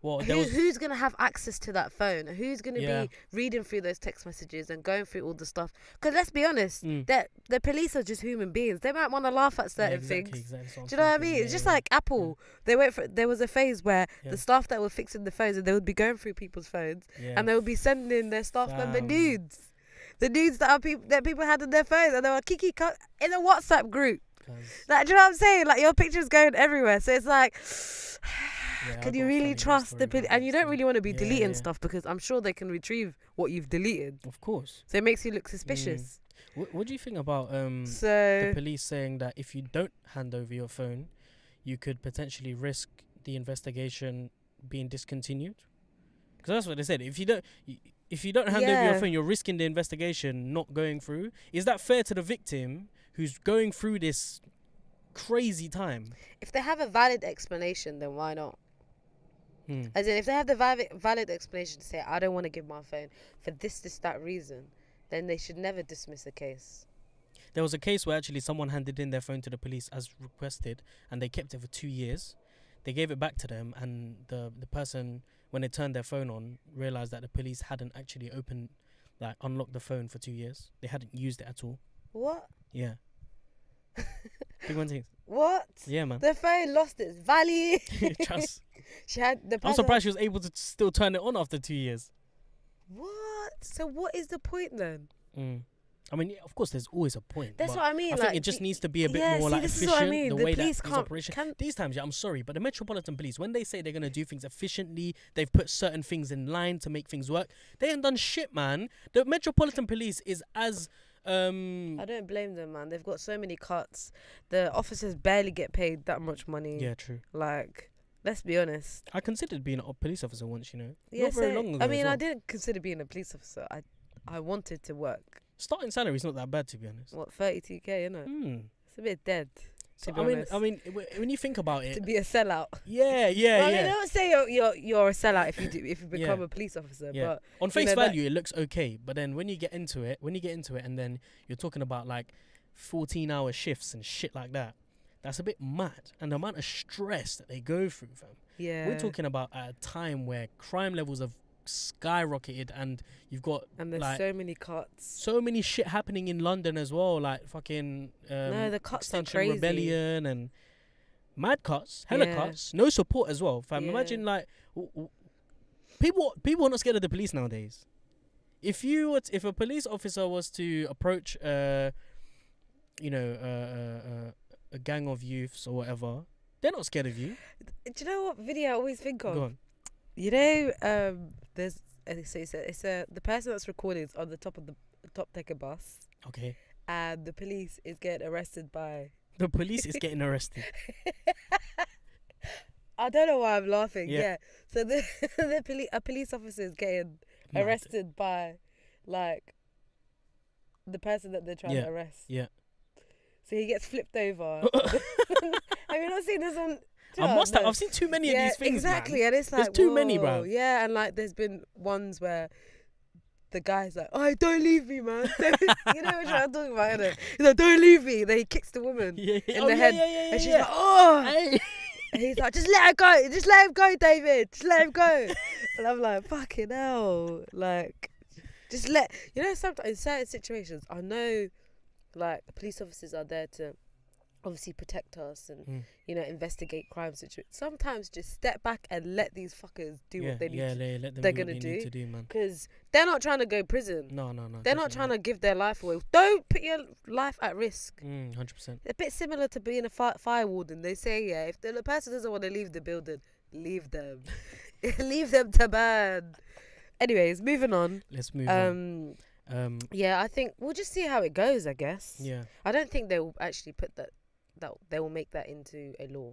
[SPEAKER 2] well, who's going to have access to that phone? Who's going to be reading through those text messages and going through all the stuff? Because let's be honest, the police are just human beings. They might want to laugh at certain things. Exactly. Do you know what I mean? It's just like Apple. There was a phase where the staff that were fixing the phones, and they would be going through people's phones, and they would be sending in their staff member nudes. The nudes that people had on their phones, and they were kiki in a WhatsApp group. Like, do you know what I'm saying? Like, your picture's going everywhere. So it's like,
[SPEAKER 1] Yeah, I
[SPEAKER 2] can
[SPEAKER 1] got
[SPEAKER 2] you
[SPEAKER 1] a
[SPEAKER 2] really
[SPEAKER 1] funny
[SPEAKER 2] trust
[SPEAKER 1] story
[SPEAKER 2] the
[SPEAKER 1] about
[SPEAKER 2] police?
[SPEAKER 1] that
[SPEAKER 2] And you don't
[SPEAKER 1] still.
[SPEAKER 2] really want to be
[SPEAKER 1] Yeah,
[SPEAKER 2] deleting
[SPEAKER 1] yeah.
[SPEAKER 2] stuff because I'm sure they can retrieve what you've deleted.
[SPEAKER 1] Of course.
[SPEAKER 2] So it makes you look suspicious.
[SPEAKER 1] What do you think about the
[SPEAKER 2] So
[SPEAKER 1] police saying that if you don't hand over your phone, you could potentially risk the investigation being discontinued? Because that's what they said. If you don't hand over your
[SPEAKER 2] yeah,
[SPEAKER 1] phone, you're risking the investigation not going through. Is that fair to the victim who's going through this crazy time?
[SPEAKER 2] if they have a valid explanation, then why not?
[SPEAKER 1] Hmm.
[SPEAKER 2] As in, if they have the valid explanation to say, I don't want to give my phone for this, that reason, then they should never dismiss a case.
[SPEAKER 1] There was a case where actually someone handed in their phone to the police as requested, and they kept it for 2 years. They gave it back to them, and the person, when they turned their phone on, realized that the police hadn't actually unlocked the phone for 2 years. They hadn't used it at all.
[SPEAKER 2] What?
[SPEAKER 1] Yeah. Big one thing.
[SPEAKER 2] What?
[SPEAKER 1] Yeah, man.
[SPEAKER 2] The phone lost its value.
[SPEAKER 1] Trust.
[SPEAKER 2] She had the
[SPEAKER 1] I'm
[SPEAKER 2] person.
[SPEAKER 1] surprised she was able to still turn it on after 2 years.
[SPEAKER 2] What? So what is the point then?
[SPEAKER 1] I mean, yeah, of course, there's always a point.
[SPEAKER 2] That's
[SPEAKER 1] but
[SPEAKER 2] what I mean.
[SPEAKER 1] I think it just needs to be a bit more like
[SPEAKER 2] this
[SPEAKER 1] efficient.
[SPEAKER 2] Is what I mean.
[SPEAKER 1] The
[SPEAKER 2] The
[SPEAKER 1] way
[SPEAKER 2] police
[SPEAKER 1] that
[SPEAKER 2] can't.
[SPEAKER 1] operation. These times, yeah, I'm sorry, but the Metropolitan Police, when they say they're gonna do things efficiently, they've put certain things in line to make things work. They ain't done shit, man. The Metropolitan Police is as
[SPEAKER 2] I don't blame them, man. They've got so many cuts. The officers barely get paid that much money.
[SPEAKER 1] Yeah, true.
[SPEAKER 2] Like, let's be honest.
[SPEAKER 1] I considered being a police officer once, you know.
[SPEAKER 2] Yeah,
[SPEAKER 1] Not very long ago.
[SPEAKER 2] I mean,
[SPEAKER 1] as well.
[SPEAKER 2] I didn't consider being a police officer. I wanted to work.
[SPEAKER 1] Starting salary is not that bad, to be honest.
[SPEAKER 2] What, 32k, innit? It's a bit dead. To be honest.
[SPEAKER 1] I mean, when you think about it,
[SPEAKER 2] to be a sellout.
[SPEAKER 1] yeah.
[SPEAKER 2] I mean, don't say you're a sellout if you become a police officer.
[SPEAKER 1] Yeah.
[SPEAKER 2] But
[SPEAKER 1] on face value, it looks okay. But then when you get into it, and then you're talking about like 14-hour shifts and shit like that, that's a bit mad. And the amount of stress that they go through, fam.
[SPEAKER 2] Yeah.
[SPEAKER 1] We're talking about at a time where crime levels have skyrocketed, and you've got
[SPEAKER 2] and there's so many cuts,
[SPEAKER 1] so many shit happening in London as well, like fucking
[SPEAKER 2] no, the cuts are
[SPEAKER 1] Extinction
[SPEAKER 2] crazy.
[SPEAKER 1] Rebellion and mad cuts, hella cuts, no support as well, fam.
[SPEAKER 2] Yeah.
[SPEAKER 1] Imagine like people are not scared of the police nowadays. If a police officer was to approach a gang of youths or whatever, they're not scared of you.
[SPEAKER 2] Do you know what video I always think of?
[SPEAKER 1] Go on.
[SPEAKER 2] You know, there's it's the person that's recording is on the top of the top decker bus.
[SPEAKER 1] Okay.
[SPEAKER 2] And the police is getting arrested by.
[SPEAKER 1] The police is getting arrested.
[SPEAKER 2] I don't know why I'm laughing.
[SPEAKER 1] Yeah.
[SPEAKER 2] Yeah. So a police officer is getting arrested by, like, the person that they're trying to arrest.
[SPEAKER 1] Yeah.
[SPEAKER 2] So he gets flipped over. Have you not seen this on?
[SPEAKER 1] I've seen too many of these things.
[SPEAKER 2] Exactly,
[SPEAKER 1] man.
[SPEAKER 2] and it's like
[SPEAKER 1] there's too many, bro.
[SPEAKER 2] Yeah, and like there's been ones where the guy's like, "Oh, don't leave me, man." You know what I'm talking about, innit? He's like, "Don't leave me." Then he kicks the woman in the head, and she's like, "Oh."
[SPEAKER 1] Hey.
[SPEAKER 2] And he's like, "Just let her go. Just let him go, David. Just let him go." And I'm like, "Fucking hell!" Like, just let sometimes in certain situations, I know, like, police officers are there to obviously protect us and investigate crime situations. Sometimes just step back and let these fuckers do what they need.
[SPEAKER 1] Let them
[SPEAKER 2] they're
[SPEAKER 1] do what
[SPEAKER 2] gonna
[SPEAKER 1] they need to do, man.
[SPEAKER 2] Because they're not trying to go prison.
[SPEAKER 1] No.
[SPEAKER 2] They're not trying to give their life away. Don't put your life at risk.
[SPEAKER 1] 100%.
[SPEAKER 2] A bit similar to being a fire warden. They say, if the person doesn't want to leave the building, leave them. Leave them to burn. Anyways, moving on.
[SPEAKER 1] Let's move on.
[SPEAKER 2] Yeah, I think we'll just see how it goes, I guess.
[SPEAKER 1] Yeah.
[SPEAKER 2] I don't think they will actually put that they will make that into a law.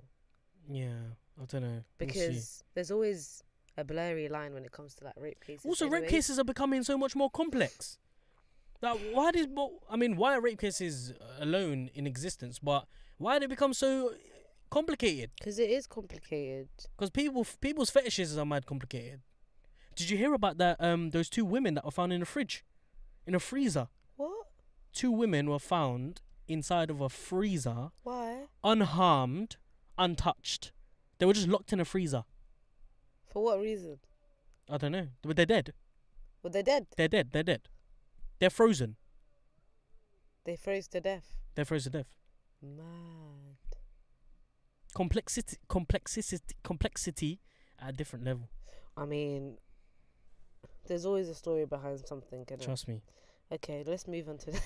[SPEAKER 1] Yeah, I don't know.
[SPEAKER 2] Because there's always a blurry line when it comes to like rape cases.
[SPEAKER 1] Also, rape cases are becoming so much more complex. Like, why are rape cases alone in existence? But why do they become so complicated?
[SPEAKER 2] Because it is complicated.
[SPEAKER 1] Because people's fetishes are mad complicated. Did you hear about that? Those 2 women that were found in a fridge, in a freezer.
[SPEAKER 2] What?
[SPEAKER 1] 2 women were found inside of a freezer.
[SPEAKER 2] Why?
[SPEAKER 1] Unharmed, untouched. They were just locked in a freezer.
[SPEAKER 2] For what reason?
[SPEAKER 1] I don't know. But they're dead.
[SPEAKER 2] Were they dead?
[SPEAKER 1] They're dead. They're frozen.
[SPEAKER 2] They froze to death.
[SPEAKER 1] They're frozen to death.
[SPEAKER 2] Mad.
[SPEAKER 1] Complexity at a different level.
[SPEAKER 2] I mean, there's always a story behind something.
[SPEAKER 1] Trust me.
[SPEAKER 2] Okay, let's move on to that.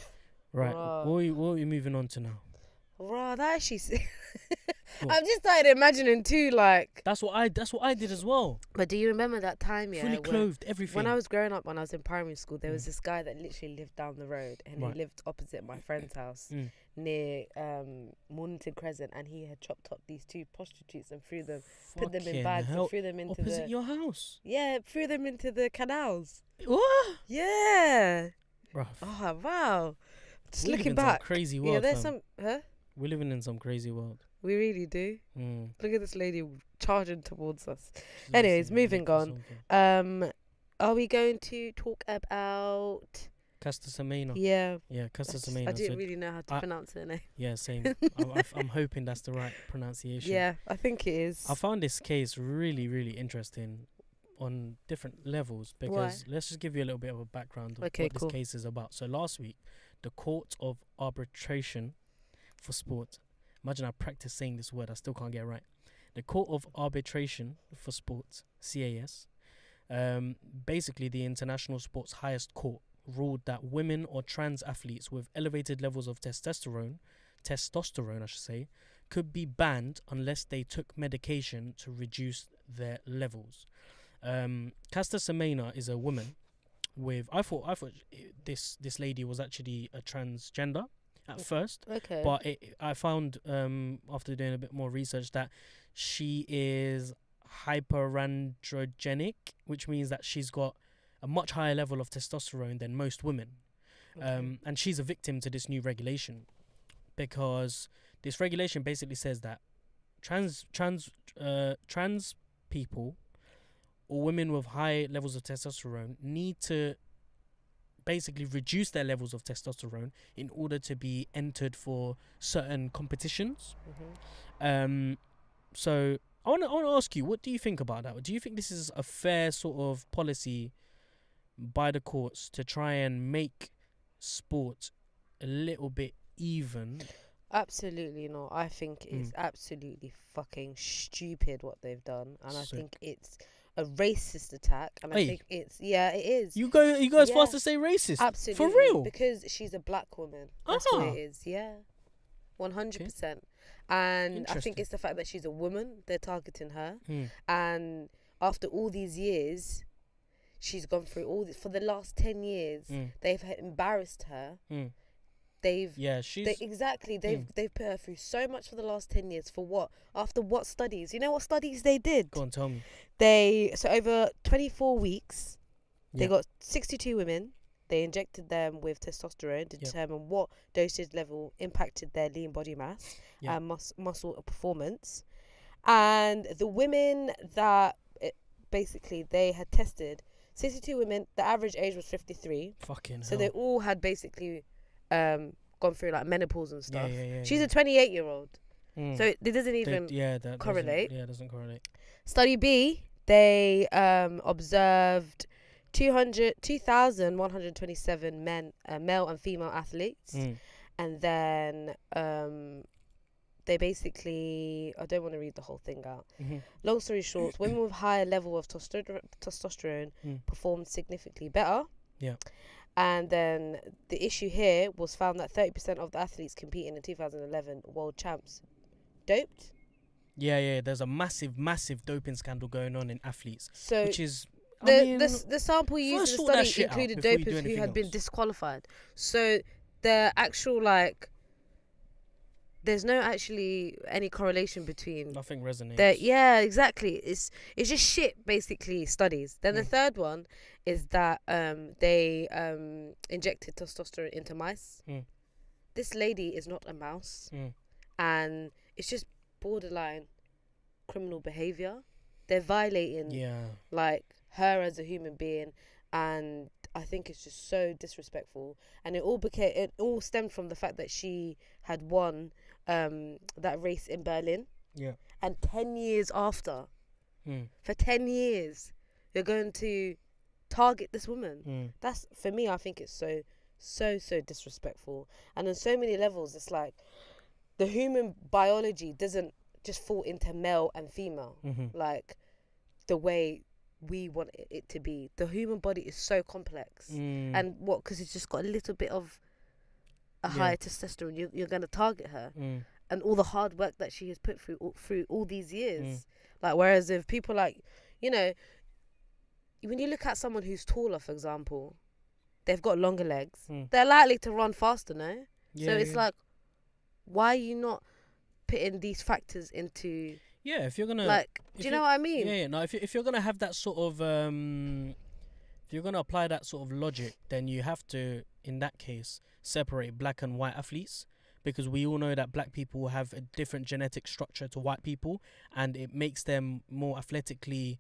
[SPEAKER 1] Right.
[SPEAKER 2] Wow.
[SPEAKER 1] What are we moving on to now?
[SPEAKER 2] Raw, that actually.
[SPEAKER 1] What?
[SPEAKER 2] I've just started imagining too, like.
[SPEAKER 1] That's what I did as well.
[SPEAKER 2] But do you remember that time, yeah?
[SPEAKER 1] Fully clothed, everything.
[SPEAKER 2] When I was growing up, when I was in primary school, there was this guy that literally lived down the road, and he lived opposite my friend's house near Mornington Crescent, and he had chopped up these 2 prostitutes and threw them, put them in bags, and threw them into
[SPEAKER 1] opposite your house.
[SPEAKER 2] Yeah, threw them into the canals.
[SPEAKER 1] What?
[SPEAKER 2] Yeah.
[SPEAKER 1] Bruv.
[SPEAKER 2] Oh wow. Just
[SPEAKER 1] We're
[SPEAKER 2] looking
[SPEAKER 1] living in
[SPEAKER 2] back.
[SPEAKER 1] some crazy world.
[SPEAKER 2] Yeah, there's
[SPEAKER 1] fam.
[SPEAKER 2] some.
[SPEAKER 1] We're living in some crazy world.
[SPEAKER 2] We really do.
[SPEAKER 1] Mm.
[SPEAKER 2] Look at this lady charging towards us.
[SPEAKER 1] She's
[SPEAKER 2] Anyways,
[SPEAKER 1] obviously
[SPEAKER 2] moving
[SPEAKER 1] late for
[SPEAKER 2] on.
[SPEAKER 1] something.
[SPEAKER 2] Are we going to talk about?
[SPEAKER 1] Semenya.
[SPEAKER 2] Yeah.
[SPEAKER 1] Yeah, Semenya.
[SPEAKER 2] I didn't really know how to pronounce her name.
[SPEAKER 1] Yeah, same. I'm hoping that's the right pronunciation.
[SPEAKER 2] Yeah, I think it is.
[SPEAKER 1] I found this case really, really interesting on different levels because let's just give you a little bit of a background of what this case is about. So last week, the Court of Arbitration for Sport. Imagine I practice saying this word, I still can't get it right. The Court of Arbitration for Sport, CAS, basically the international sport's highest court, ruled that women or trans athletes with elevated levels of testosterone I should say, could be banned unless they took medication to reduce their levels. Semenya is a woman with I thought this lady was actually a transgender at first, but I found after doing a bit more research that she is hyperandrogenic, which means that she's got a much higher level of testosterone than most women, and she's a victim to this new regulation because this regulation basically says that trans people or women with high levels of testosterone need to basically reduce their levels of testosterone in order to be entered for certain competitions. So I want to ask you, what do you think about that? Do you think this is a fair sort of policy by the courts to try and make sport a little bit even?
[SPEAKER 2] Absolutely not. I think it's absolutely fucking stupid what they've done, and I think it's a racist attack, and I think it is.
[SPEAKER 1] You go as far as to say racist?
[SPEAKER 2] Absolutely.
[SPEAKER 1] For real?
[SPEAKER 2] Because she's a black woman. That's what it is. Yeah. 100%. And I think it's the fact that she's a woman, they're targeting her. And after all these years, she's gone through all this for the last 10 years. They've embarrassed her. They've put her through so much for the last 10 years. For what? After what studies? You know what studies they did?
[SPEAKER 1] Go on, tell me.
[SPEAKER 2] So over 24 weeks, they got 62 women. They injected them with testosterone to determine what dosage level impacted their lean body mass and muscle performance. And the women that basically they had tested, 62 women, the average age was 53.
[SPEAKER 1] Fucking
[SPEAKER 2] so
[SPEAKER 1] hell.
[SPEAKER 2] They all had basically gone through like menopause and stuff. She's a 28-year-old. So it doesn't even correlate.
[SPEAKER 1] It doesn't correlate.
[SPEAKER 2] Study B, they observed 2,127 men, male and female athletes. And then they basically, I don't want to read the whole thing out. Long story short, women with higher level of testosterone performed significantly better. And then the issue here was found that 30% of the athletes competing in 2011 world champs doped.
[SPEAKER 1] There's a massive doping scandal going on in athletes.
[SPEAKER 2] So
[SPEAKER 1] which is
[SPEAKER 2] the sample used in the study included dopers who had been disqualified. So the actual there's no actually any correlation between.
[SPEAKER 1] Nothing resonates.
[SPEAKER 2] Exactly. It's just shit basically studies. Then the third one is that they injected testosterone into mice. This lady is not a mouse, and it's just borderline criminal behavior. They're violating her as a human being, and I think it's just so disrespectful. And it all stemmed from the fact that she had won that race in Berlin. And 10 years after, for 10 years, you're going to target this woman. That's, for me, I think it's so disrespectful. And on so many levels, it's like the human biology doesn't just fall into male and female like the way we want it to be. The human body is so complex, and because it's just got a little bit of a higher testosterone, you're going to target her. And all the hard work that she has put through all these years. Like, whereas if people like, you know, when you look at someone who's taller, for example, they've got longer legs, they're likely to run faster, no? So it's like, why are you not putting these factors into...
[SPEAKER 1] Yeah, if you're gonna...
[SPEAKER 2] Like, do you know what I mean?
[SPEAKER 1] Yeah, no, if you're gonna have that sort of... if you're gonna apply that sort of logic, then you have to, in that case, separate black and white athletes. Because we all know that black people have a different genetic structure to white people, and it makes them more athletically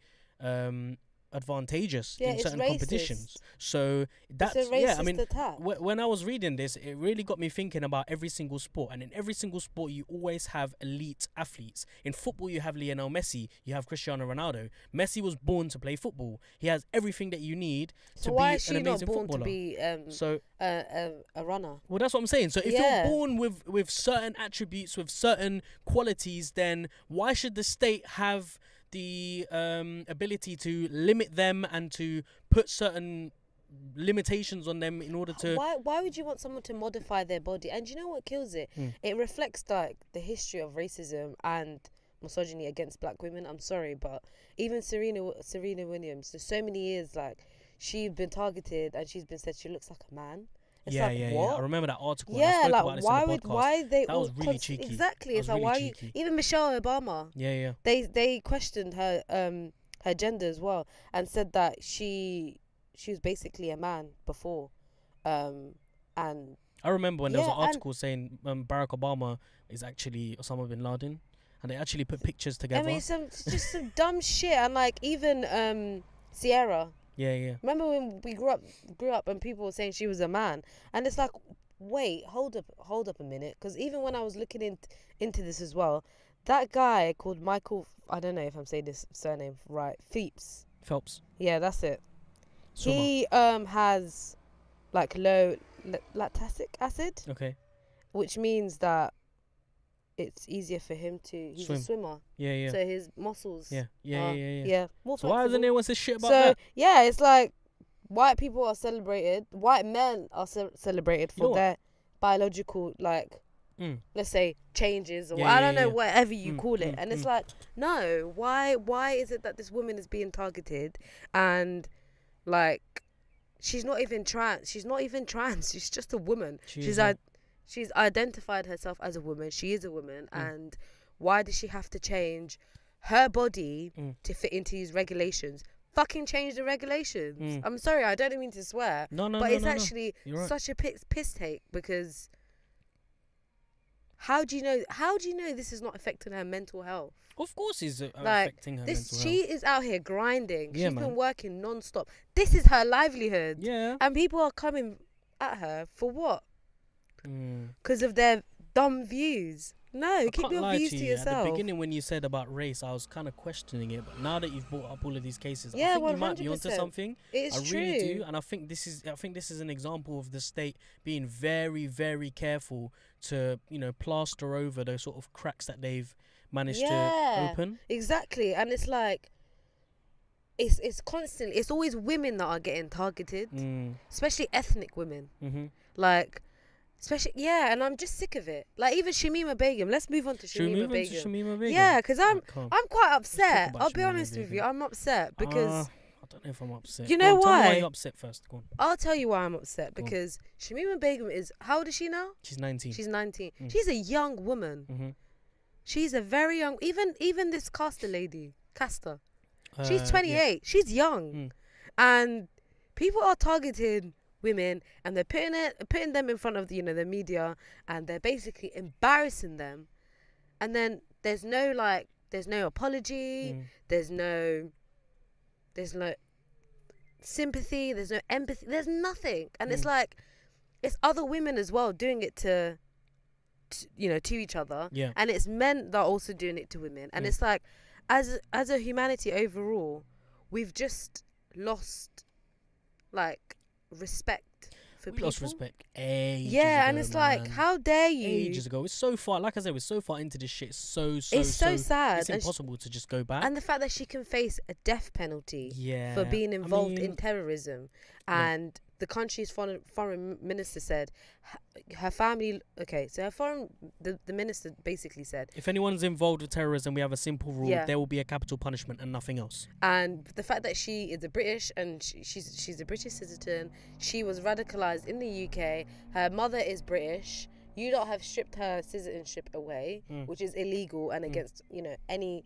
[SPEAKER 1] advantageous in certain competitions. So that's
[SPEAKER 2] I mean, attack.
[SPEAKER 1] When I was reading this, it really got me thinking about every single sport. And in every single sport, you always have elite athletes. In football, you have Lionel Messi, you have Cristiano Ronaldo. Messi was born to play football. He has everything that you need to be an amazing footballer. So why is she not born to
[SPEAKER 2] be a runner?
[SPEAKER 1] Well, that's what I'm saying. So if you're born with certain attributes, with certain qualities, then why should the state have the ability to limit them and to put certain limitations on them in order to...
[SPEAKER 2] Why would you want someone to modify their body? And you know what kills it? It reflects like the history of racism and misogyny against black women. I'm sorry, but even Serena Williams, for so many years, like, she's been targeted and she's been said she looks like a man. It's
[SPEAKER 1] yeah. I remember that article. Yeah, like,
[SPEAKER 2] why they
[SPEAKER 1] that
[SPEAKER 2] all
[SPEAKER 1] was really cheeky.
[SPEAKER 2] Exactly. It's like,
[SPEAKER 1] really
[SPEAKER 2] why
[SPEAKER 1] cheeky.
[SPEAKER 2] even Michelle Obama.
[SPEAKER 1] Yeah.
[SPEAKER 2] They questioned her gender as well and said that she was basically a man before, and
[SPEAKER 1] I remember when there was an article saying Barack Obama is actually Osama bin Laden, and they actually put pictures together.
[SPEAKER 2] I mean, just some dumb shit, and like even Sierra.
[SPEAKER 1] Yeah.
[SPEAKER 2] Remember when we grew up and people were saying she was a man, and it's like, wait, hold up a minute, because even when I was looking into this as well, that guy called Michael, I don't know if I'm saying this surname right, Phelps. Yeah, that's it. Swimmer. He has like low lactic acid.
[SPEAKER 1] Okay.
[SPEAKER 2] Which means that it's easier for him to... He's a swimmer.
[SPEAKER 1] Yeah.
[SPEAKER 2] So his muscles...
[SPEAKER 1] Yeah.
[SPEAKER 2] Yeah.
[SPEAKER 1] So why doesn't anyone say shit about that?
[SPEAKER 2] Yeah, it's like white people are celebrated. White men are celebrated for their biological, like, let's say, changes. Or I don't know, whatever you call it. And it's like, no, why is it that this woman is being targeted and, like, she's not even trans. She's just a woman. She's identified herself as a woman. She is a woman. And why does she have to change her body to fit into these regulations? Fucking change the regulations. I'm sorry, I don't mean to swear.
[SPEAKER 1] No.
[SPEAKER 2] But it's actually such a piss take, because how do you know this is not affecting her mental health?
[SPEAKER 1] Of course it's affecting her mental health.
[SPEAKER 2] She is out here grinding. She's been working non-stop. This is her livelihood.
[SPEAKER 1] Yeah.
[SPEAKER 2] And people are coming at her for what? Because of their dumb views. No, keep your views to yourself.
[SPEAKER 1] At the beginning, when you said about race, I was kind of questioning it, but now that you've brought up all of these cases, I think 100%. You might be onto something.
[SPEAKER 2] It's true.
[SPEAKER 1] Really do, and I think this is an example of the state being very, very careful to, plaster over those sort of cracks that they've managed to open.
[SPEAKER 2] Exactly, and it's like it's constantly. It's always women that are getting targeted, especially ethnic women. Like. Especially, and I'm just sick of it. Like, even Shamima Begum. Let's move on to Shamima Begum. Yeah, because I'm quite upset. I'll be honest with you. I'm upset because...
[SPEAKER 1] I don't know if I'm upset.
[SPEAKER 2] You know why?
[SPEAKER 1] Tell me why you're upset first. Go on.
[SPEAKER 2] I'll tell you why I'm upset. Because Shamima Begum is... How old is she now?
[SPEAKER 1] She's 19.
[SPEAKER 2] She's 19. She's a young woman. She's a very young... Even this Caster lady. Caster. She's 28. Yeah. She's young. And people are targeting... women, and they're putting them in front of the media, and they're basically embarrassing them, and then there's no apology, there's no sympathy, there's no empathy, there's nothing. And it's like, it's other women as well doing it to each other, and it's men that are also doing it to women, and it's like, as a humanity overall, we've just lost like respect for people.
[SPEAKER 1] Lost respect ages
[SPEAKER 2] ago,
[SPEAKER 1] and
[SPEAKER 2] it's like, how dare you?
[SPEAKER 1] Ages ago. It's so far, like I said, we're so far into this shit. It's so
[SPEAKER 2] sad.
[SPEAKER 1] It's impossible to just go back.
[SPEAKER 2] And the fact that she can face a death penalty for being involved in terrorism, and the country's foreign minister said her family. Okay, so the minister basically said,
[SPEAKER 1] if anyone's involved with terrorism, we have a simple rule:
[SPEAKER 2] Yeah.
[SPEAKER 1] there will be a capital punishment and nothing else.
[SPEAKER 2] and the fact that she is a British and she's a British citizen, she was radicalized in the UK. Her mother is British. You lot have stripped her citizenship away, which is illegal and against any.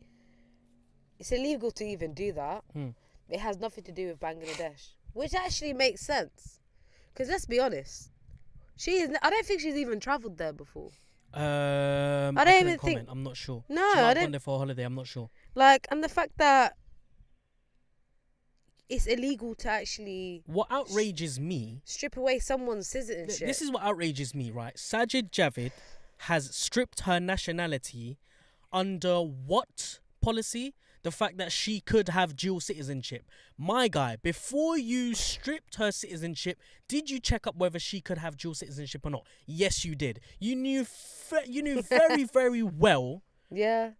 [SPEAKER 2] It's illegal to even do that. It has nothing to do with Bangladesh, which actually makes sense. Because let's be honest, I don't think she's even travelled there before.
[SPEAKER 1] I
[SPEAKER 2] don't even think.
[SPEAKER 1] I'm not sure.
[SPEAKER 2] No,
[SPEAKER 1] she might
[SPEAKER 2] I
[SPEAKER 1] have
[SPEAKER 2] don't.
[SPEAKER 1] gone there for a holiday. I'm not sure.
[SPEAKER 2] And the fact that it's illegal to actually
[SPEAKER 1] What outrages me?
[SPEAKER 2] strip away someone's citizenship.
[SPEAKER 1] This is what outrages me, right? Sajid Javid has stripped her nationality under what policy? The fact that she could have dual citizenship. My guy, before you stripped her citizenship, did you check up whether she could have dual citizenship or not? Yes, you did. You knew very, very well.
[SPEAKER 2] Yeah.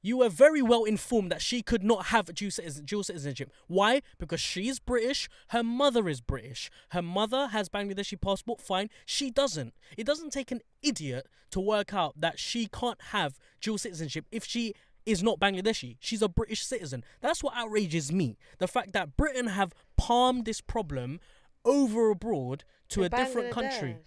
[SPEAKER 1] You were very well informed that she could not have dual citizenship. Why? Because she's British. Her mother is British. Her mother has Bangladeshi passport. Fine. She doesn't. It doesn't take an idiot to work out that she can't have dual citizenship if she is not Bangladeshi. She's a British citizen. That's what outrages me. The fact that Britain have palmed this problem over abroad to a different country.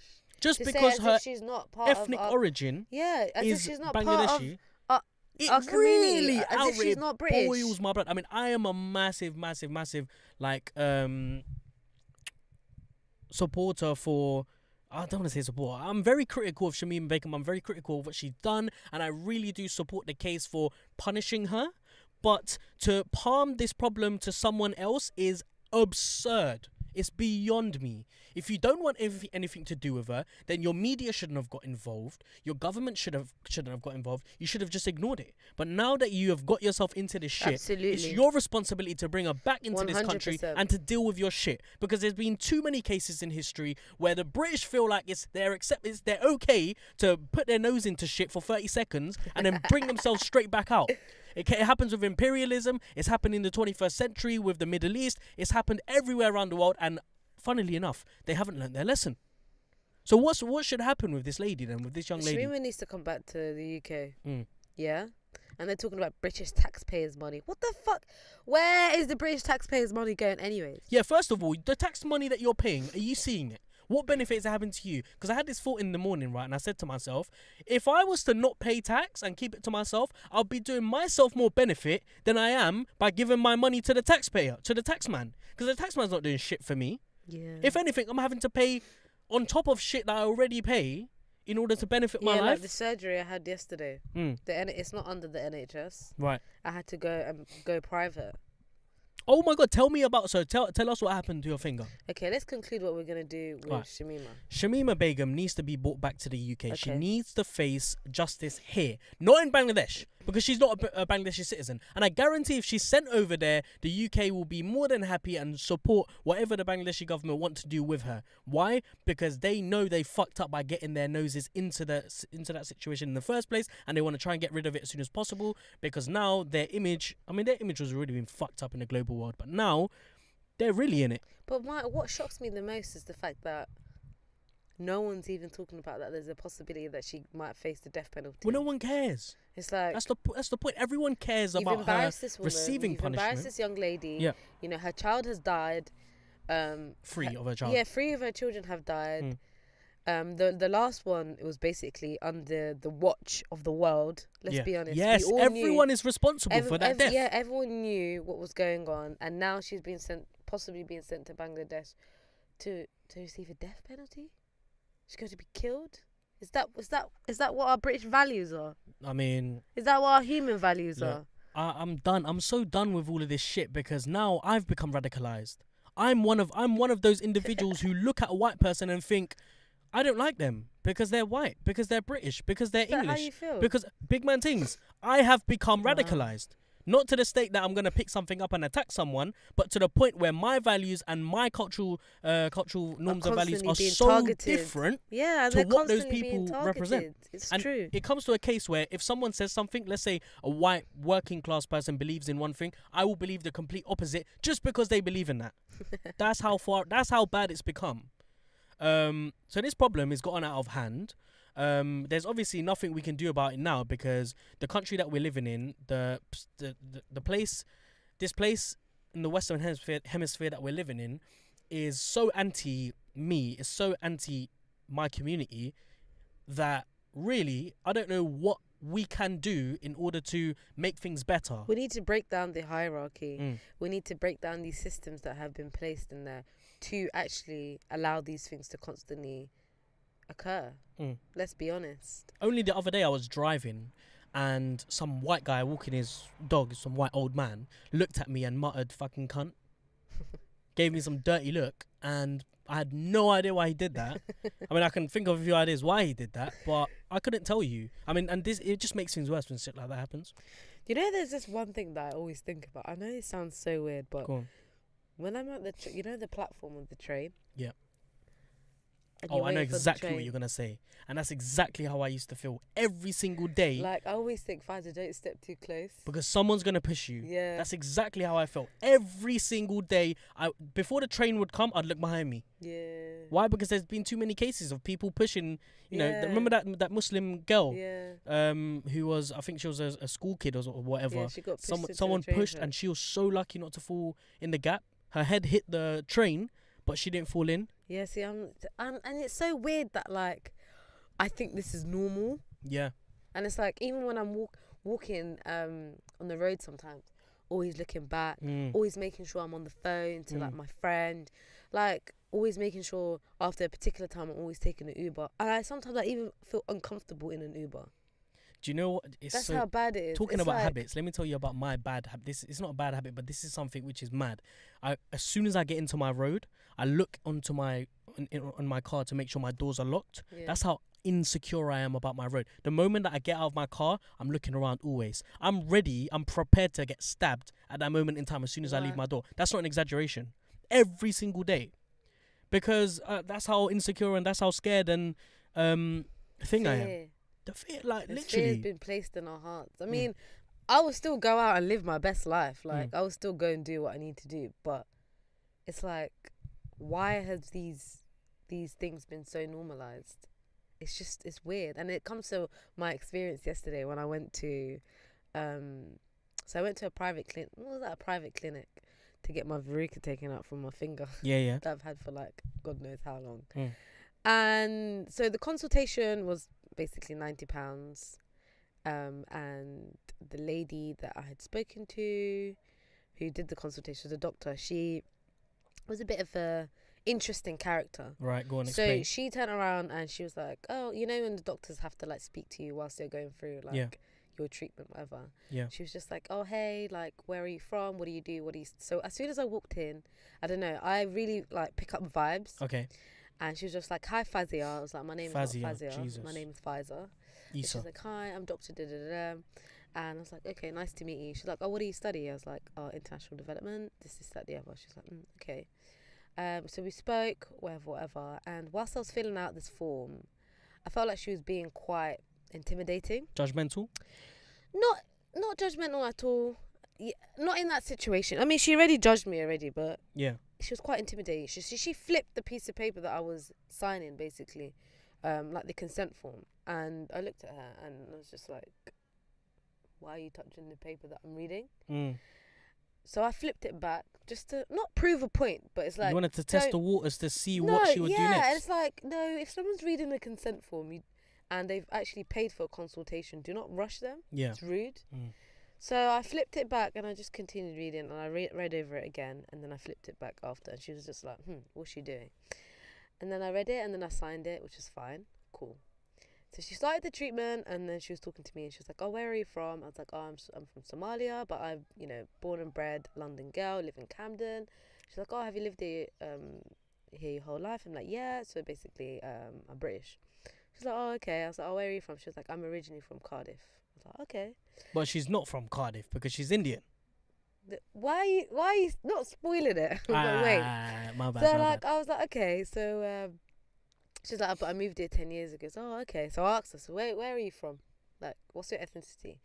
[SPEAKER 1] Just because her
[SPEAKER 2] she's not part
[SPEAKER 1] ethnic
[SPEAKER 2] of
[SPEAKER 1] origin is
[SPEAKER 2] she's not
[SPEAKER 1] Bangladeshi.
[SPEAKER 2] Part of
[SPEAKER 1] it
[SPEAKER 2] our
[SPEAKER 1] really
[SPEAKER 2] community, as if she's not British.
[SPEAKER 1] boils my blood. I mean, I am a massive supporter for. I don't want to say support. I'm very critical of Shamima Begum. I'm very critical of what she's done, and I really do support the case for punishing her. But to palm this problem to someone else is absurd. It's beyond me. If you don't want anything to do with her, then your media shouldn't have got involved. Your government shouldn't have got involved. You should have just ignored it. But now that you have got yourself into this shit,
[SPEAKER 2] Absolutely.
[SPEAKER 1] it's your responsibility to bring her back into this country
[SPEAKER 2] 100%.
[SPEAKER 1] and to deal with your shit. Because there's been too many cases in history where the British feel like they're okay to put their nose into shit for 30 seconds and then bring themselves straight back out. It happens with imperialism. It's happened in the 21st century with the Middle East. It's happened everywhere around the world. And funnily enough, they haven't learned their lesson. So what should happen with this lady then, with this young lady?
[SPEAKER 2] Shamima needs to come back to the UK.
[SPEAKER 1] Yeah?
[SPEAKER 2] And they're talking about British taxpayers' money. What the fuck? Where is the British taxpayers' money going anyways?
[SPEAKER 1] Yeah, first of all, the tax money that you're paying, are you seeing it? What benefits are happening to you? Because I had this thought in the morning, right? And I said to myself, if I was to not pay tax and keep it to myself, I'll be doing myself more benefit than I am by giving my money to the taxpayer, to the taxman. Because the taxman's not doing shit for me.
[SPEAKER 2] Yeah.
[SPEAKER 1] If anything, I'm having to pay on top of shit that I already pay in order to benefit my life.
[SPEAKER 2] Like the surgery I had yesterday.
[SPEAKER 1] Mm.
[SPEAKER 2] It's not under the NHS.
[SPEAKER 1] Right.
[SPEAKER 2] I had to go private.
[SPEAKER 1] Oh my God, tell us what happened to your finger.
[SPEAKER 2] Okay, let's conclude what we're going to do with Shamima.
[SPEAKER 1] Shamima Begum needs to be brought back to the UK.
[SPEAKER 2] Okay.
[SPEAKER 1] She needs to face justice here, not in Bangladesh, because she's not a Bangladeshi citizen. And I guarantee if she's sent over there, the UK will be more than happy and support whatever the Bangladeshi government want to do with her. Why? Because they know they fucked up by getting their noses into that situation in the first place, and they want to try and get rid of it as soon as possible, because now their image was already been fucked up in the global world, but now they're really in it.
[SPEAKER 2] But what shocks me the most is the fact that no one's even talking about that there's a possibility that she might face the death penalty.
[SPEAKER 1] Well, no one cares.
[SPEAKER 2] It's like
[SPEAKER 1] that's the point. Everyone cares about her receiving
[SPEAKER 2] You've
[SPEAKER 1] punishment.
[SPEAKER 2] embarrassed this young lady.
[SPEAKER 1] Yeah.
[SPEAKER 2] You know, her child has died.
[SPEAKER 1] Three of her child.
[SPEAKER 2] Yeah, 3 of her children have died. The last one, it was basically under the watch of the world. Let's be honest.
[SPEAKER 1] Yes, everyone is responsible for that death.
[SPEAKER 2] Yeah, everyone knew what was going on, and now she's possibly being sent to Bangladesh to receive a death penalty. She's going to be killed. Is that what our British values are?
[SPEAKER 1] I mean,
[SPEAKER 2] is that what our human values are?
[SPEAKER 1] I'm done. I'm so done with all of this shit because now I've become radicalized. I'm one of those individuals who look at a white person and think, I don't like them because they're white, because they're British, because they're English.
[SPEAKER 2] How you feel?
[SPEAKER 1] Because big man things. I have become radicalized Not to the state that I'm going to pick something up and attack someone, but to the point where my values and my cultural norms and values are so
[SPEAKER 2] targeted.
[SPEAKER 1] different
[SPEAKER 2] Yeah,
[SPEAKER 1] to what those people represent.
[SPEAKER 2] It's
[SPEAKER 1] and
[SPEAKER 2] true.
[SPEAKER 1] It comes to a case where if someone says something, let's say a white working class person believes in one thing, I will believe the complete opposite just because they believe in that. That's how bad it's become. So this problem has gotten out of hand. There's obviously nothing we can do about it now because the country that we're living in, this place in the Western hemisphere that we're living in, is so anti me, is so anti my community that really I don't know what we can do in order to make things better.
[SPEAKER 2] We need to break down the hierarchy. We need to break down these systems that have been placed in there to actually allow these things to constantly occur. Let's be honest.
[SPEAKER 1] Only the other day I was driving and some white guy walking his dog, some white old man, looked at me and muttered fucking cunt. Gave me some dirty look, and I had no idea why he did that. I mean, I can think of a few ideas why he did that, but I couldn't tell you. I mean, and it just makes things worse when shit like that happens.
[SPEAKER 2] You know, there's this one thing that I always think about. I know it sounds so weird, but when I'm at the platform of the train.
[SPEAKER 1] Yeah. I know exactly what you're going to say. And that's exactly how I used to feel every single day.
[SPEAKER 2] Like, I always think, Faza, don't step too close.
[SPEAKER 1] Because someone's going to push you.
[SPEAKER 2] Yeah.
[SPEAKER 1] That's exactly how I felt. Every single day, before the train would come, I'd look behind me.
[SPEAKER 2] Yeah.
[SPEAKER 1] Why? Because there's been too many cases of people pushing, you know, remember that Muslim girl?
[SPEAKER 2] Yeah.
[SPEAKER 1] Who was, I think she was a school kid or whatever.
[SPEAKER 2] Yeah, she got pushed
[SPEAKER 1] someone pushed and she was so lucky not to fall in the gap. Her head hit the train, but she didn't fall in.
[SPEAKER 2] Yeah, see, and it's so weird that, like, I think this is normal.
[SPEAKER 1] Yeah.
[SPEAKER 2] And it's like, even when I'm walking on the road sometimes, always looking back, always making sure I'm on the phone to, like, my friend. Like, always making sure after a particular time I'm always taking an Uber. And sometimes I even feel uncomfortable in an Uber.
[SPEAKER 1] Do you know what?
[SPEAKER 2] That's how bad it is.
[SPEAKER 1] Talking about habits, let me tell you about my bad habit. It's not a bad habit, but this is something which is mad. As soon as I get into my road, I look onto on my car to make sure my doors are locked. Yeah. That's how insecure I am about my road. The moment that I get out of my car, I'm looking around always. I'm ready. I'm prepared to get stabbed at that moment in time as soon as I leave my door. That's not an exaggeration. Every single day. Because that's how insecure and that's how scared and I am. The fear, like, literally.
[SPEAKER 2] Fear has been placed in our hearts. I mean, I will still go out and live my best life. Like, I will still go and do what I need to do. But it's like, why have these things been so normalized? It's weird. And it comes to my experience yesterday when I went to, so I went to a private clinic. What was that? A private clinic to get my verruca taken out from my finger.
[SPEAKER 1] Yeah.
[SPEAKER 2] That I've had for, like, God knows how long. And so the consultation was basically £90, and the lady that I had spoken to who did the consultation, the doctor, she was a bit of a interesting character.
[SPEAKER 1] Right, go on,
[SPEAKER 2] So
[SPEAKER 1] explain.
[SPEAKER 2] she turned around and she was like, oh, you know when the doctors have to, like, speak to you whilst they're going through, like, your treatment, whatever.
[SPEAKER 1] Yeah.
[SPEAKER 2] She was just like, oh, hey, like, where are you from? What do you do? So as soon as I walked in, I don't know, I really, like, pick up vibes.
[SPEAKER 1] Okay.
[SPEAKER 2] And she was just like, hi, Fazia. I was like, my name is not Fazia.
[SPEAKER 1] Jesus.
[SPEAKER 2] My name is Pfizer. She's like, hi, I'm Dr. da-da-da-da. And I was like, okay, nice to meet you. She's like, oh, what do you study? I was like, oh, international development. This, that, the other. She's like, okay. So we spoke, whatever. And whilst I was filling out this form, I felt like she was being quite intimidating.
[SPEAKER 1] Judgmental?
[SPEAKER 2] Not judgmental at all. Yeah, not in that situation. I mean, she already judged me already, but she was quite intimidating. She flipped the piece of paper that I was signing, basically, like the consent form. And I looked at her and I was just like, why are you touching the paper that I'm reading? So I flipped it back just to not prove a point, but it's like,
[SPEAKER 1] you wanted to test the waters to see what she would do next.
[SPEAKER 2] Yeah, it's like, no, if someone's reading a consent form and they've actually paid for a consultation, do not rush them. Yeah, it's rude. So I flipped it back and I just continued reading and I read over it again and then I flipped it back after and she was just like, what's she doing? And then I read it and then I signed it, which is fine. Cool. So she started the treatment and then she was talking to me and she was like, oh, where are you from? I was like, oh, I'm from Somalia, but I'm, born and bred London girl, live in Camden. She's like, oh, have you lived here your whole life? I'm like, yeah. So basically, I'm British. She's like, oh, okay. I was like, oh, where are you from? She was like, I'm originally from Cardiff. I was like, okay.
[SPEAKER 1] But she's not from Cardiff because she's Indian.
[SPEAKER 2] Why are you not spoiling it? But wait.
[SPEAKER 1] My bad.
[SPEAKER 2] So
[SPEAKER 1] my
[SPEAKER 2] like,
[SPEAKER 1] bad.
[SPEAKER 2] I was like, okay. So she's like, but I moved here 10 years ago. So, oh, okay. So I asked her, so where are you from? Like, what's your ethnicity?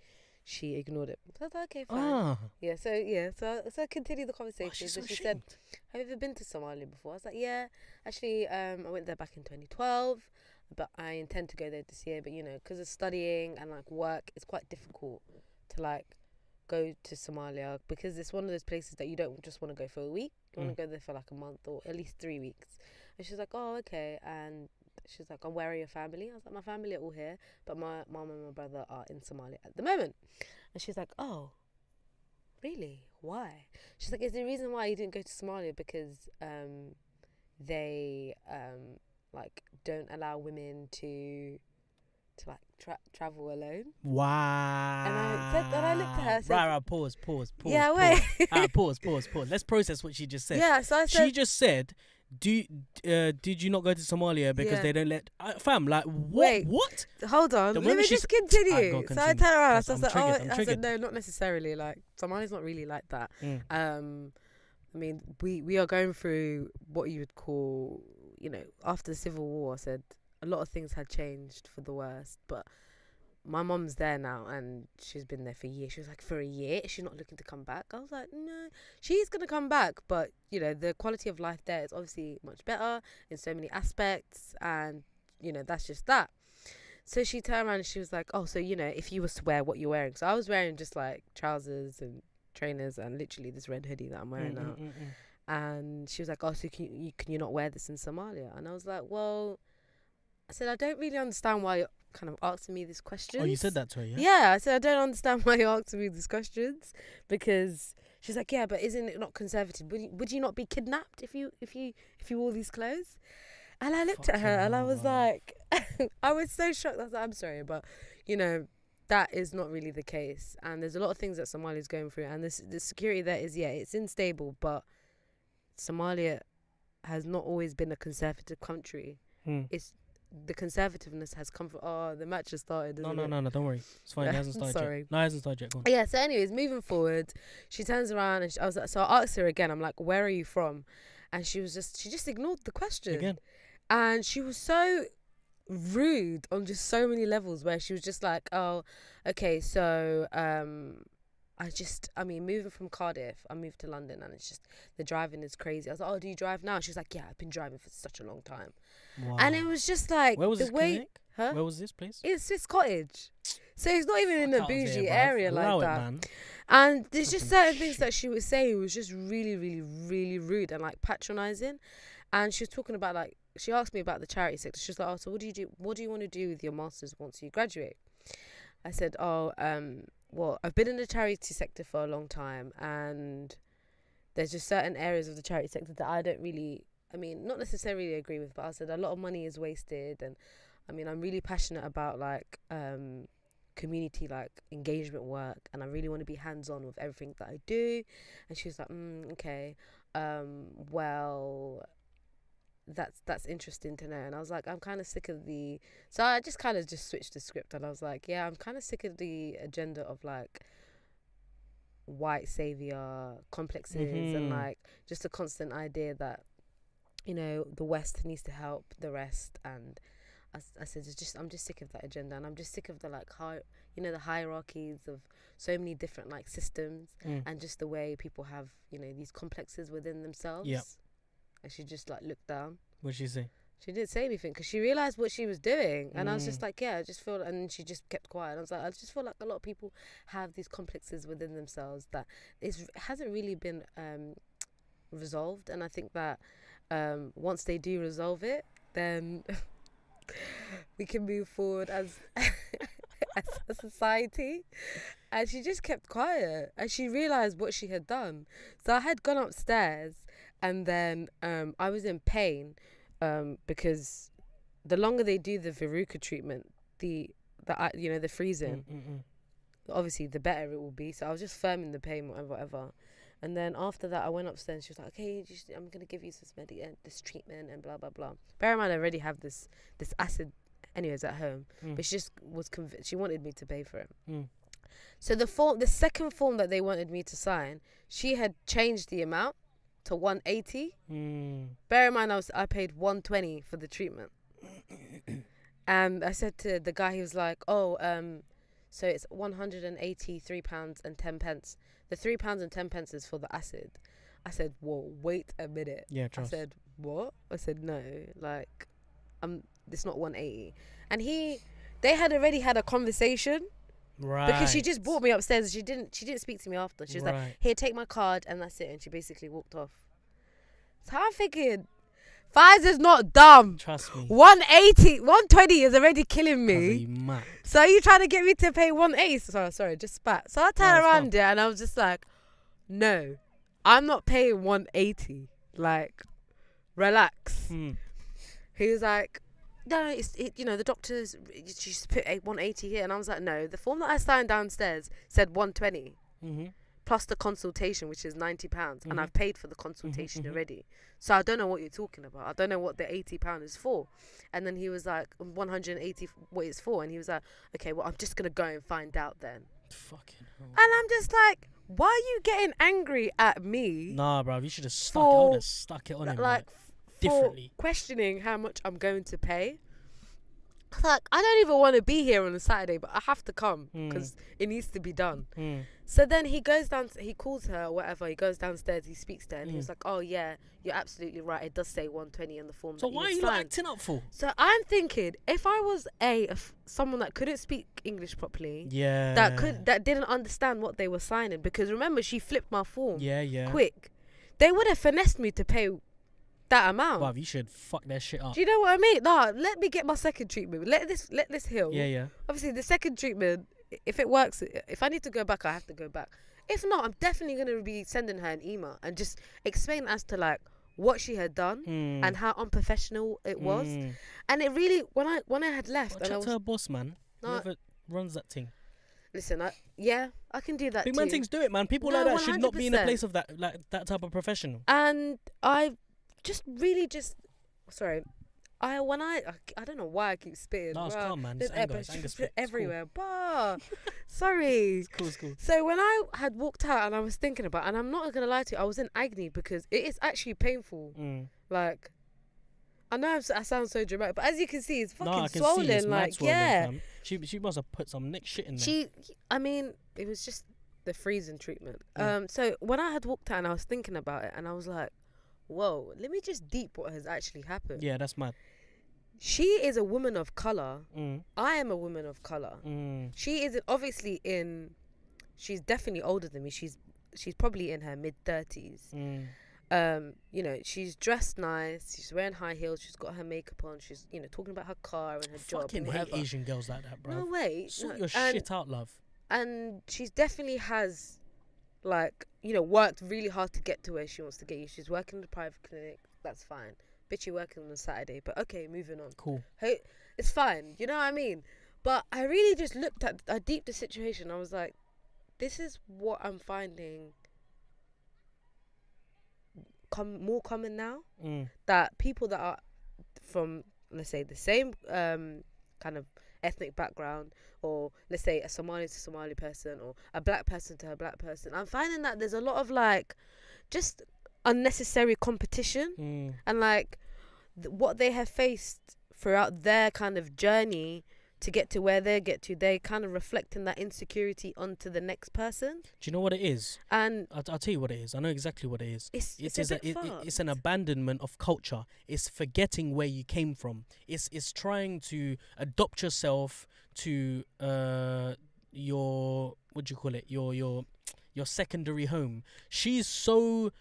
[SPEAKER 2] She ignored it. So I was like, okay, fine.
[SPEAKER 1] Ah.
[SPEAKER 2] Yeah, so I continued the conversation.
[SPEAKER 1] she's
[SPEAKER 2] So
[SPEAKER 1] so
[SPEAKER 2] she said,
[SPEAKER 1] ashamed.
[SPEAKER 2] have you ever been to Somalia before? I was like, yeah. Actually, I went there back in 2012, but I intend to go there this year. But, you know, because of studying and, like, work, it's quite difficult to, like, go to Somalia because it's one of those places that you don't just want to go for a week. You want to go there for, like, a month or at least 3 weeks. And she's like, oh, okay. And she's like, where are your family? I was like, my family are all here, but my mum and my brother are in Somalia at the moment. And she's like, oh, really? Why? She's like, is the reason why you didn't go to Somalia because they like don't allow women to like travel alone?
[SPEAKER 1] Wow.
[SPEAKER 2] And I looked at her and said,
[SPEAKER 1] right, pause.
[SPEAKER 2] yeah, wait.
[SPEAKER 1] Pause. Let's process what she just said.
[SPEAKER 2] Yeah, so I said,
[SPEAKER 1] She just said, did you not go to Somalia because
[SPEAKER 2] Yeah.
[SPEAKER 1] they don't let fam, like, what?
[SPEAKER 2] Wait.
[SPEAKER 1] What?
[SPEAKER 2] hold on,
[SPEAKER 1] The
[SPEAKER 2] let me
[SPEAKER 1] moment she
[SPEAKER 2] just
[SPEAKER 1] Alright,
[SPEAKER 2] continue.
[SPEAKER 1] go,
[SPEAKER 2] So I
[SPEAKER 1] continue.
[SPEAKER 2] turned around,
[SPEAKER 1] Yes,
[SPEAKER 2] I was
[SPEAKER 1] I'm
[SPEAKER 2] like,
[SPEAKER 1] triggered, I'm
[SPEAKER 2] I said,
[SPEAKER 1] triggered.
[SPEAKER 2] no, not necessarily. Like, Somalia's not really like that.
[SPEAKER 1] Mm.
[SPEAKER 2] I mean, we are going through what you would call, you know, after the Civil War. I said a lot of things had changed for the worst, but my mum's there now and she's been there for years. She was like, for a year? Is she not looking to come back? I was like, no, she's going to come back. But, you know, the quality of life there is obviously much better in so many aspects. And, you know, that's just that. So she turned around and she was like, oh, so, you know, if you was to wear what you're wearing. So I was wearing just like trousers and trainers and literally this red hoodie that I'm wearing now. And she was like, oh, so can you not wear this in Somalia? And I was like, well, I said, I don't really understand why you're kind of asking me these questions.
[SPEAKER 1] Oh, you said that to her, yeah?
[SPEAKER 2] Yeah, I said, I don't understand why you're asking me these questions, because she's like, yeah, but isn't it not conservative? Would you not be kidnapped if you wore these clothes? And I looked at her and I was like, I was so shocked. I was like, I'm sorry, but, you know, that is not really the case. And there's a lot of things that Somalia is going through. And the security there is, yeah, it's unstable, but Somalia has not always been a conservative country. It's the conservativeness has come from, the match has started, isn't it?
[SPEAKER 1] No, don't worry. It's fine. It hasn't started
[SPEAKER 2] Sorry.
[SPEAKER 1] yet. No, it hasn't started yet. Go on.
[SPEAKER 2] Yeah, so anyways, moving forward, she turns around and I was like, so I asked her again, I'm like, where are you from? And she just ignored the question.
[SPEAKER 1] Again.
[SPEAKER 2] And she was so rude on just so many levels, where she was just like, oh, okay, so moving from Cardiff, I moved to London and it's just, the driving is crazy. I was like, oh, do you drive now? She was like, yeah, I've been driving for such a long time.
[SPEAKER 1] Wow.
[SPEAKER 2] And it was just like,
[SPEAKER 1] Where was
[SPEAKER 2] the
[SPEAKER 1] this
[SPEAKER 2] way,
[SPEAKER 1] clinic?
[SPEAKER 2] huh?
[SPEAKER 1] Where was this place?
[SPEAKER 2] It's Swiss Cottage. So it's not even in a
[SPEAKER 1] Fuck out of
[SPEAKER 2] bougie
[SPEAKER 1] here, bruv.
[SPEAKER 2] area
[SPEAKER 1] Allow
[SPEAKER 2] like
[SPEAKER 1] it,
[SPEAKER 2] that.
[SPEAKER 1] man.
[SPEAKER 2] And there's just
[SPEAKER 1] Fucking
[SPEAKER 2] certain things that she was saying was just really, really, really rude and like patronizing. And she was talking about, like, she asked me about the charity sector. She was like, oh, so what do you do? What do you want to do with your masters once you graduate? I said, well, I've been in the charity sector for a long time, and there's just certain areas of the charity sector that I don't really, not necessarily agree with, but I said a lot of money is wasted. And I'm really passionate about like community, like engagement work, and I really want to be hands-on with everything that I do. And she was like, okay, well, that's interesting to know. And I was like, I'm kind of sick of so I just kind of just switched the script, and I was like, yeah, I'm kind of sick of the agenda of like white savior complexes and like just a constant idea that, you know, the West needs to help the rest. And I said, I'm just sick of that agenda, and I'm just sick of the like the hierarchies of so many different like systems, and just the way people have, you know, these complexes within themselves.
[SPEAKER 1] Yep.
[SPEAKER 2] And she just like looked down.
[SPEAKER 1] What'd she say?
[SPEAKER 2] She didn't say anything because she realized what she was doing, and I was just like, yeah, I just feel. And she just kept quiet. And I was like, I just feel like a lot of people have these complexes within themselves that hasn't really been resolved. And I think that once they do resolve it, then we can move forward as a society. And she just kept quiet, and she realized what she had done. So I had gone upstairs, and then I was in pain because the longer they do the Veruca treatment, the freezing, obviously the better it will be. So I was just firm in the pain, whatever. And then after that, I went upstairs and she was like, okay, I'm going to give you this treatment and blah, blah, blah. Bear in mind, I already have this acid anyways at home. But she just was convinced. She wanted me to pay for it. So the second form that they wanted me to sign, she had changed the amount to 180. Bear in mind, I paid 120 for the treatment. And I said to the guy, he was like, "Oh, so it's £183 and 10 pence. The £3 and 10 pence is for the acid." I said, "Whoa, wait a minute."
[SPEAKER 1] Yeah, trust.
[SPEAKER 2] I said, "What?" I said, "No, like, it's not 180." And they had already had a conversation.
[SPEAKER 1] Right.
[SPEAKER 2] Because she just brought me upstairs. She didn't speak to me after. She was like, "Here, take my card," and that's it. And she basically walked off. So I'm thinking, Pfizer's not dumb.
[SPEAKER 1] Trust me.
[SPEAKER 2] 180, 120 is already killing me.
[SPEAKER 1] Mad.
[SPEAKER 2] So are you trying to get me to pay 180? Sorry, just spat. So I turned around there and I was just like, no, I'm not paying 180. Like, relax. He was like, "No, the doctors, she's put 180 here." And I was like, "No, the form that I signed downstairs said 120 plus the consultation, which is £90, and I've paid for the consultation already. So I don't know what you're talking about. I don't know what the £80 is for." And then he was like, 180 what it's for. And he was like, "Okay, well, I'm just gonna go and find out then."
[SPEAKER 1] Fucking hell.
[SPEAKER 2] And I'm just like, why are you getting angry at me?
[SPEAKER 1] Nah, bro, you should have stuck it on him.
[SPEAKER 2] Like,
[SPEAKER 1] differently.
[SPEAKER 2] Questioning how much I'm going to pay. Like, I don't even want to be here on a Saturday, but I have to come because it needs to be done. So then he goes down, he calls her or whatever, he goes downstairs, he speaks to her, and he was like, "Oh yeah, you're absolutely right, it does say 120 on the form."
[SPEAKER 1] So why are you not acting up for?
[SPEAKER 2] So I'm thinking, if I was someone that couldn't speak English properly,
[SPEAKER 1] yeah,
[SPEAKER 2] that didn't understand what they were signing, because remember, she flipped my form quick, they would have finessed me to pay that amount.
[SPEAKER 1] Bruv, you should fuck that shit up.
[SPEAKER 2] Do you know what I mean? Nah, let me get my second treatment. Let this heal.
[SPEAKER 1] Yeah.
[SPEAKER 2] Obviously, the second treatment, if it works, if I need to go back, I have to go back. If not, I'm definitely gonna be sending her an email and just explain as to like what she had done and how unprofessional it was. And it really, when I had left,
[SPEAKER 1] chat to her boss, man. Whoever runs that thing.
[SPEAKER 2] Listen, I can do that.
[SPEAKER 1] Big
[SPEAKER 2] too.
[SPEAKER 1] man things do it, man. People like that should not be in a place of that, like that type of professional.
[SPEAKER 2] And I sorry. I don't know why I keep spitting.
[SPEAKER 1] No, it's calm, man. It's anger
[SPEAKER 2] everywhere. Cool. Sorry.
[SPEAKER 1] It's cool.
[SPEAKER 2] So when I had walked out and I was thinking about, and I'm not gonna lie to you, I was in agony because it is actually painful. Like, I know I sound so dramatic, but as you can see, it's fucking swollen.
[SPEAKER 1] See, it's
[SPEAKER 2] like,
[SPEAKER 1] swollen,
[SPEAKER 2] yeah.
[SPEAKER 1] Fam. She must have put some next shit in there.
[SPEAKER 2] I mean, it was just the freezing treatment. So when I had walked out and I was thinking about it, and I was like, whoa, let me just deep what has actually happened.
[SPEAKER 1] Yeah, that's mad.
[SPEAKER 2] She is a woman of colour. I am a woman of colour. She is obviously she's definitely older than me. She's probably in her mid-30s. She's dressed nice. She's wearing high heels. She's got her makeup on. She's, talking about her car and her job.
[SPEAKER 1] Fucking hate Asian girls like that, bro.
[SPEAKER 2] No way.
[SPEAKER 1] Sort your shit out, love.
[SPEAKER 2] And she definitely has, like, worked really hard to get to where she wants to get you. She's working in a private clinic. That's fine. Bitch, you're working on a Saturday. But okay, moving on.
[SPEAKER 1] Cool.
[SPEAKER 2] Hey, it's fine. You know what I mean? But I really just looked at, I deeped the situation. I was like, this is what I'm finding more common now. That people that are from, let's say, the same kind of ethnic background, or let's say a Somali to Somali person, or a black person to a black person, I'm finding that there's a lot of like just unnecessary competition and like what they have faced throughout their kind of journey to get to where they get to, they kind of reflecting that insecurity onto the next person.
[SPEAKER 1] Do you know what it is?
[SPEAKER 2] And
[SPEAKER 1] I'll tell you what it is. I know exactly what it is.
[SPEAKER 2] It's
[SPEAKER 1] an abandonment of culture. It's forgetting where you came from. It's trying to adopt yourself to your, what do you call it? Your secondary home. She's so,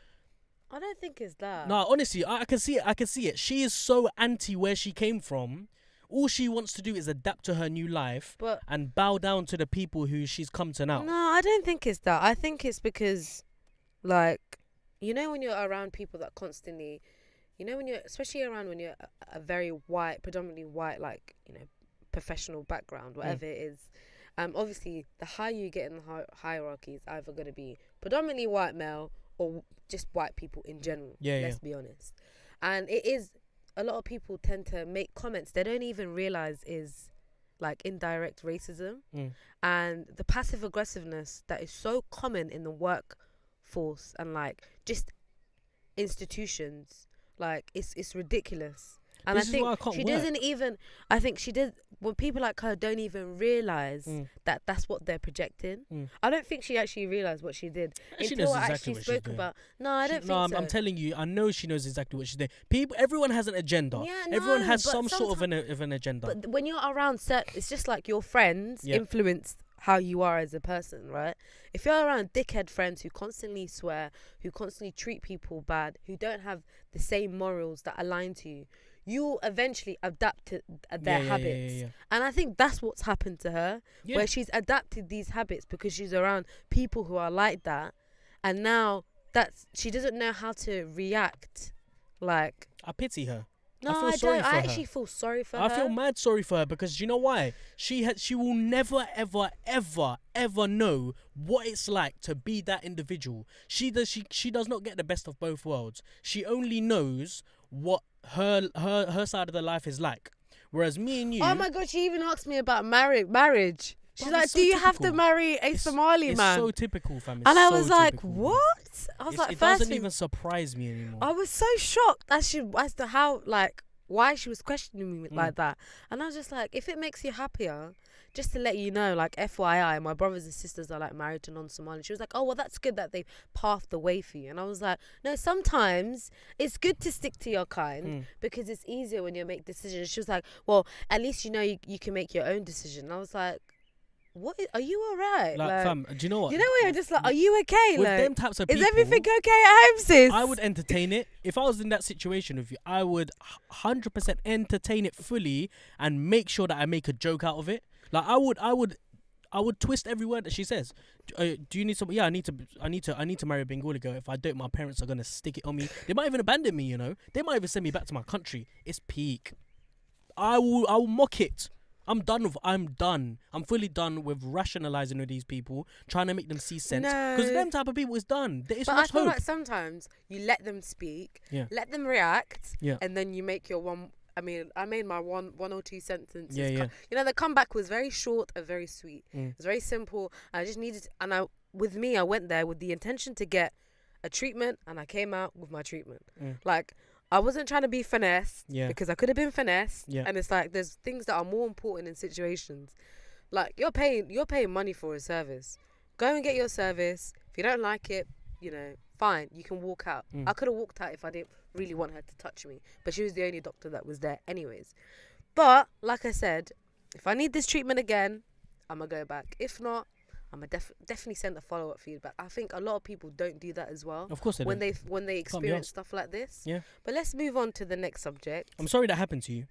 [SPEAKER 2] I don't think it's that.
[SPEAKER 1] No, honestly, I can see it. She is so anti where she came from. All she wants to do is adapt to her new life and bow down to the people who she's come to now.
[SPEAKER 2] No, I don't think it's that. I think it's because, like, when you're around people that constantly, especially around when you're a very white, predominantly white, like, professional background, whatever it is. Obviously, the higher you get in the hierarchy is either going to be predominantly white male or just white people in general. Let's be honest. And it is a lot of people tend to make comments they don't even realize is like indirect racism, and the passive aggressiveness that is so common in the workforce and like just institutions. Like it's ridiculous. And
[SPEAKER 1] This
[SPEAKER 2] I
[SPEAKER 1] is why I
[SPEAKER 2] think
[SPEAKER 1] can't
[SPEAKER 2] she
[SPEAKER 1] work.
[SPEAKER 2] doesn't even. I think she did. When people like her don't even realize that that's what they're projecting. I don't think she actually realized what she did
[SPEAKER 1] She
[SPEAKER 2] until
[SPEAKER 1] knows
[SPEAKER 2] I
[SPEAKER 1] exactly
[SPEAKER 2] actually
[SPEAKER 1] what she's
[SPEAKER 2] spoke
[SPEAKER 1] doing.
[SPEAKER 2] about. No, I don't think so.
[SPEAKER 1] I'm telling you, I know she knows exactly what she's doing. Everyone has an agenda.
[SPEAKER 2] Yeah,
[SPEAKER 1] Everyone
[SPEAKER 2] no,
[SPEAKER 1] has
[SPEAKER 2] but
[SPEAKER 1] some sort of an agenda.
[SPEAKER 2] But when you're around it's just like your friends influence how you are as a person, right? If you're around dickhead friends who constantly swear, who constantly treat people bad, who don't have the same morals that align to you, you'll eventually adapt to their habits.
[SPEAKER 1] Yeah.
[SPEAKER 2] And I think that's what's happened to her, where she's adapted these habits because she's around people who are like that. And now she doesn't know how to react. Like,
[SPEAKER 1] I pity her.
[SPEAKER 2] no,
[SPEAKER 1] I feel
[SPEAKER 2] I
[SPEAKER 1] sorry
[SPEAKER 2] don't.
[SPEAKER 1] for
[SPEAKER 2] I
[SPEAKER 1] her.
[SPEAKER 2] actually feel sorry for her.
[SPEAKER 1] I feel mad sorry for her because you know why? She will never ever know what it's like to be that individual. She does not get the best of both worlds. She only knows what her side of the life is like. Whereas me and you,
[SPEAKER 2] oh my god, she even asked me about marriage. She's
[SPEAKER 1] Bruv,
[SPEAKER 2] like,
[SPEAKER 1] it's so
[SPEAKER 2] do you have to
[SPEAKER 1] typical.
[SPEAKER 2] marry a Somali man?
[SPEAKER 1] It's so typical, fam.
[SPEAKER 2] And I
[SPEAKER 1] so
[SPEAKER 2] was like,
[SPEAKER 1] typical,
[SPEAKER 2] what? I was like,
[SPEAKER 1] it
[SPEAKER 2] first
[SPEAKER 1] doesn't
[SPEAKER 2] thing,
[SPEAKER 1] even surprise me anymore.
[SPEAKER 2] I was so shocked as to how, like, why she was questioning me like that. And I was just like, if it makes you happier, just to let you know, like, FYI, my brothers and sisters are like married to non-Somali. She was like, oh, well, that's good that they paved the way for you. And I was like, no, sometimes it's good to stick to your kind because it's easier when you make decisions. She was like, well, at least you know you can make your own decision. And I was like, are you alright?
[SPEAKER 1] Like, fam, do you know what?
[SPEAKER 2] You know when you're just like, are you okay?
[SPEAKER 1] With
[SPEAKER 2] like,
[SPEAKER 1] them types of people,
[SPEAKER 2] is everything okay at home, sis?
[SPEAKER 1] I would entertain it. If I was in that situation with you, I would 100% entertain it fully and make sure that I make a joke out of it. Like I would twist every word that she says. Do you need some? Yeah, I need to marry a Bengali girl. If I don't, my parents are gonna stick it on me. They might even abandon me. You know, they might even send me back to my country. It's peak. I will mock it. I'm done. I'm fully done with rationalizing with these people, trying to make them see sense. Because them type of people is done. It's
[SPEAKER 2] but I
[SPEAKER 1] lost
[SPEAKER 2] feel
[SPEAKER 1] hope.
[SPEAKER 2] like sometimes you let them speak,
[SPEAKER 1] Yeah.
[SPEAKER 2] let them react,
[SPEAKER 1] Yeah.
[SPEAKER 2] and then you make your one. I mean, I made my one or two sentences.
[SPEAKER 1] Yeah.
[SPEAKER 2] You know, the comeback was very short and very sweet.
[SPEAKER 1] Mm.
[SPEAKER 2] It was very simple. I just needed, I went there with the intention to get a treatment, and I came out with my treatment. Like, I wasn't trying to be finessed because I could have been finessed.
[SPEAKER 1] Yeah.
[SPEAKER 2] And it's like there's things that are more important in situations. Like you're paying money for a service. Go and get your service. If you don't like it, you know, fine, you can walk out. I could have walked out if I didn't really want her to touch me, but she was the only doctor that was there anyways. But like I said, if I need this treatment again, I'm gonna go back. If not, I'm gonna definitely send a follow-up feedback. I think a lot of people don't do that as well.
[SPEAKER 1] Of course they
[SPEAKER 2] when
[SPEAKER 1] don't.
[SPEAKER 2] they experience stuff like this.
[SPEAKER 1] Yeah.
[SPEAKER 2] But let's move on to the next subject.
[SPEAKER 1] I'm sorry that happened to you.